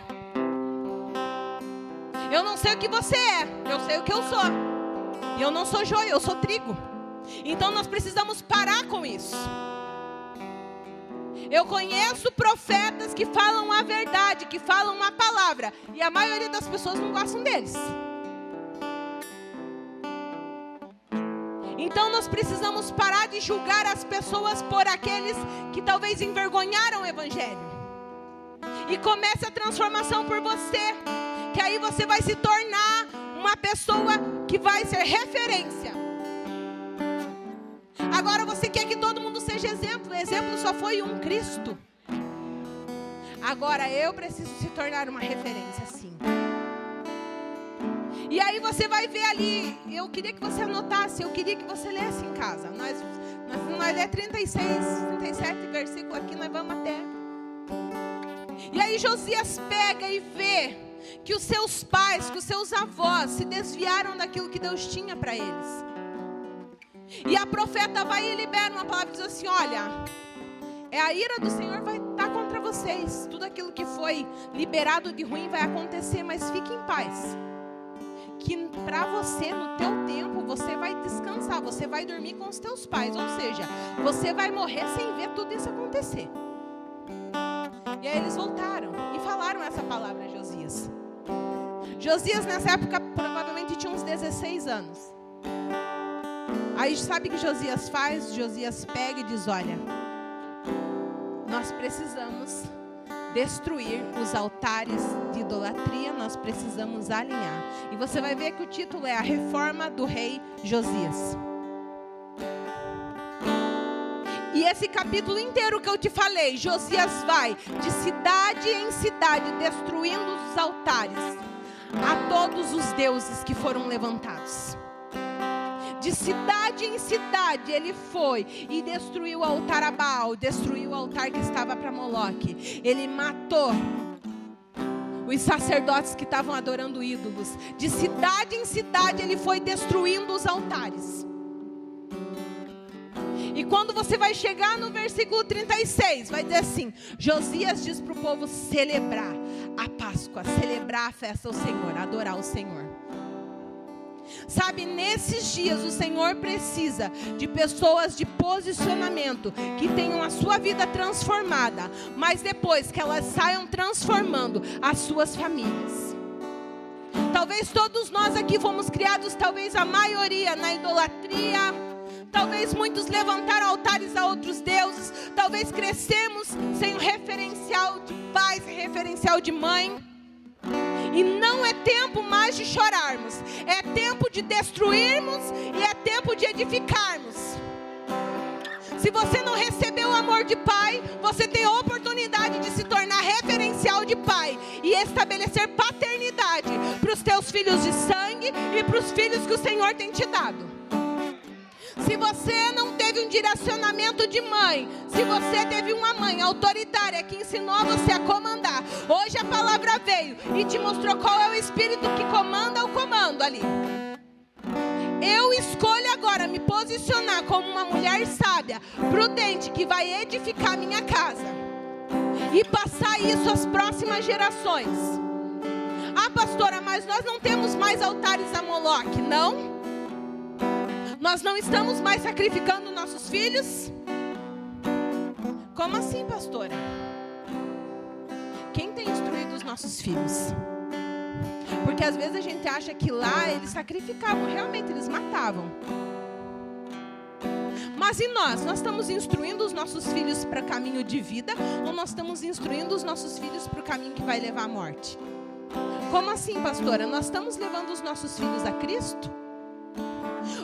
Eu não sei o que você é, eu sei o que eu sou. E eu não sou joio, eu sou trigo. Então nós precisamos parar com isso. Eu conheço profetas que falam a verdade, que falam a palavra. E a maioria das pessoas não gostam deles. Então nós precisamos parar de julgar as pessoas por aqueles que talvez envergonharam o evangelho. E comece a transformação por você. Que aí você vai se tornar uma pessoa que vai ser referência. Agora você quer que todo mundo seja exemplo. O exemplo só foi um, Cristo. Agora eu preciso se tornar uma referência, sim. E aí você vai ver ali. Eu queria que você anotasse. Eu queria que você lesse em casa. Nós é 36, 37 versículo aqui. Nós vamos até. E aí Josias pega e vê que os seus pais, que os seus avós se desviaram daquilo que Deus tinha para eles. E a profeta vai e libera uma palavra e diz assim, olha, a ira do Senhor vai estar contra vocês. Tudo aquilo que foi liberado de ruim vai acontecer, mas fique em paz. Que para você, no teu tempo, você vai descansar, você vai dormir com os teus pais. Ou seja, você vai morrer sem ver tudo isso acontecer. E aí eles voltaram e falaram essa palavra a Josias. Josias nessa época provavelmente tinha uns 16 anos. Aí sabe o que Josias faz? Josias pega e diz, olha, nós precisamos destruir os altares de idolatria, nós precisamos alinhar. E você vai ver que o título é a reforma do rei Josias. E esse capítulo inteiro que eu te falei, Josias vai de cidade em cidade, destruindo os altares a todos os deuses que foram levantados. De cidade em cidade ele foi e destruiu o altar a Baal, destruiu o altar que estava para Moloque. Ele matou os sacerdotes que estavam adorando ídolos. De cidade em cidade ele foi destruindo os altares. E quando você vai chegar no versículo 36, vai dizer assim, Josias diz para o povo celebrar a Páscoa, celebrar a festa ao Senhor, adorar o Senhor. Sabe, nesses dias o Senhor precisa de pessoas de posicionamento, que tenham a sua vida transformada, mas depois que elas saiam transformando as suas famílias. Talvez todos nós aqui fomos criados, talvez a maioria na idolatria. Talvez muitos levantaram altares a outros deuses. Talvez crescemos sem um referencial de paz, referencial de mãe. E não é tempo mais de chorarmos. É tempo de destruirmos e é tempo de edificarmos. Se você não recebeu o amor de pai, você tem a oportunidade de se tornar referencial de pai e estabelecer paternidade para os teus filhos de sangue e para os filhos que o Senhor tem te dado. Se você não teve um direcionamento de mãe, se você teve uma mãe autoritária que ensinou a você a comandar, hoje a palavra veio e te mostrou qual é o espírito que comanda o comando ali. Eu escolho agora me posicionar como uma mulher sábia, prudente, que vai edificar minha casa e passar isso às próximas gerações. Ah, pastora, mas nós não temos mais altares a Moloque, não? Nós não estamos mais sacrificando nossos filhos? Como assim, pastora? Quem tem instruído os nossos filhos? Porque às vezes a gente acha que lá eles sacrificavam, realmente eles matavam. Mas e nós? Nós estamos instruindo os nossos filhos para caminho de vida ou nós estamos instruindo os nossos filhos para o caminho que vai levar à morte? Como assim, pastora? Nós estamos levando os nossos filhos a Cristo?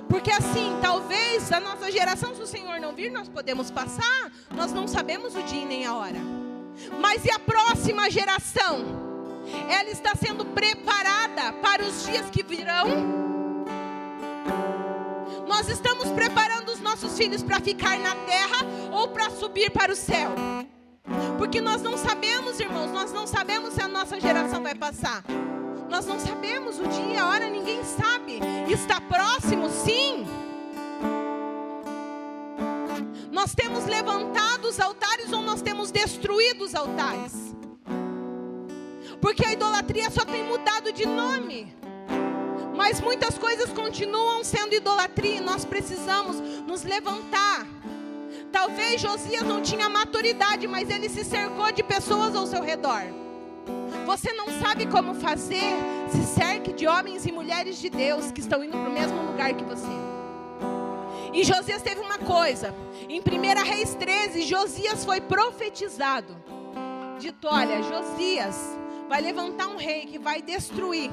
Porque assim, talvez a nossa geração, se o Senhor não vir, nós podemos passar, nós não sabemos o dia nem a hora. Mas e a próxima geração? Ela está sendo preparada para os dias que virão? Nós estamos preparando os nossos filhos para ficar na terra ou para subir para o céu? Porque nós não sabemos, irmãos, nós não sabemos se a nossa geração vai passar. Nós não sabemos o dia, a hora, ninguém sabe. Está próximo, sim. Nós temos levantado os altares ou nós temos destruído os altares? Porque a idolatria só tem mudado de nome. Mas muitas coisas continuam sendo idolatria e nós precisamos nos levantar. Talvez Josias não tinha maturidade, mas ele se cercou de pessoas ao seu redor. Você não sabe como fazer, se cerque de homens e mulheres de Deus que estão indo para o mesmo lugar que você. E Josias teve uma coisa, em 1 Reis 13, Josias foi profetizado. Dito, olha, Josias vai levantar um rei que vai destruir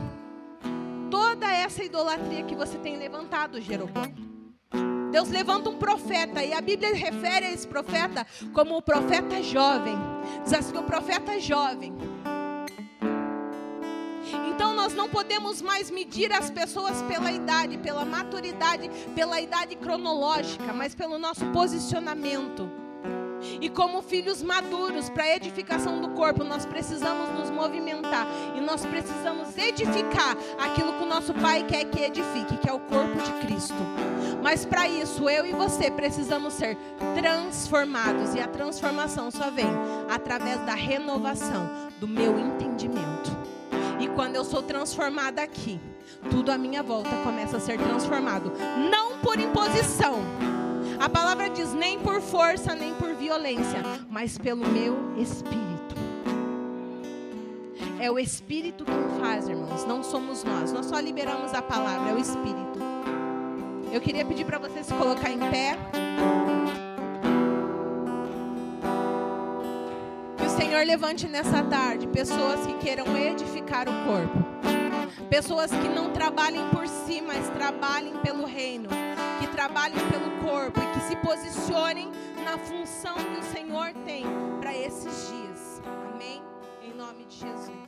toda essa idolatria que você tem levantado, Jeroboão. Deus levanta um profeta, e a Bíblia refere a esse profeta como o profeta jovem. Diz assim, o profeta jovem. Então nós não podemos mais medir as pessoas pela idade, pela maturidade, pela idade cronológica, mas pelo nosso posicionamento. E como filhos maduros para a edificação do corpo, nós precisamos nos movimentar e nós precisamos edificar aquilo que o nosso Pai quer que edifique, que é o corpo de Cristo. Mas para isso, eu e você precisamos ser transformados, e a transformação só vem através da renovação do meu entendimento. E quando eu sou transformada aqui, tudo à minha volta começa a ser transformado, não por imposição. A palavra diz, nem por força, nem por violência, mas pelo meu Espírito. É o Espírito quem faz, irmãos, não somos nós. Nós só liberamos a palavra, é o Espírito. Eu queria pedir para você se colocar em pé. Que o Senhor levante nessa tarde pessoas que queiram edificar o corpo. Pessoas que não trabalhem por si, mas trabalhem pelo reino. Que trabalhem pelo corpo e que se posicionem na função que o Senhor tem para esses dias. Amém? Em nome de Jesus.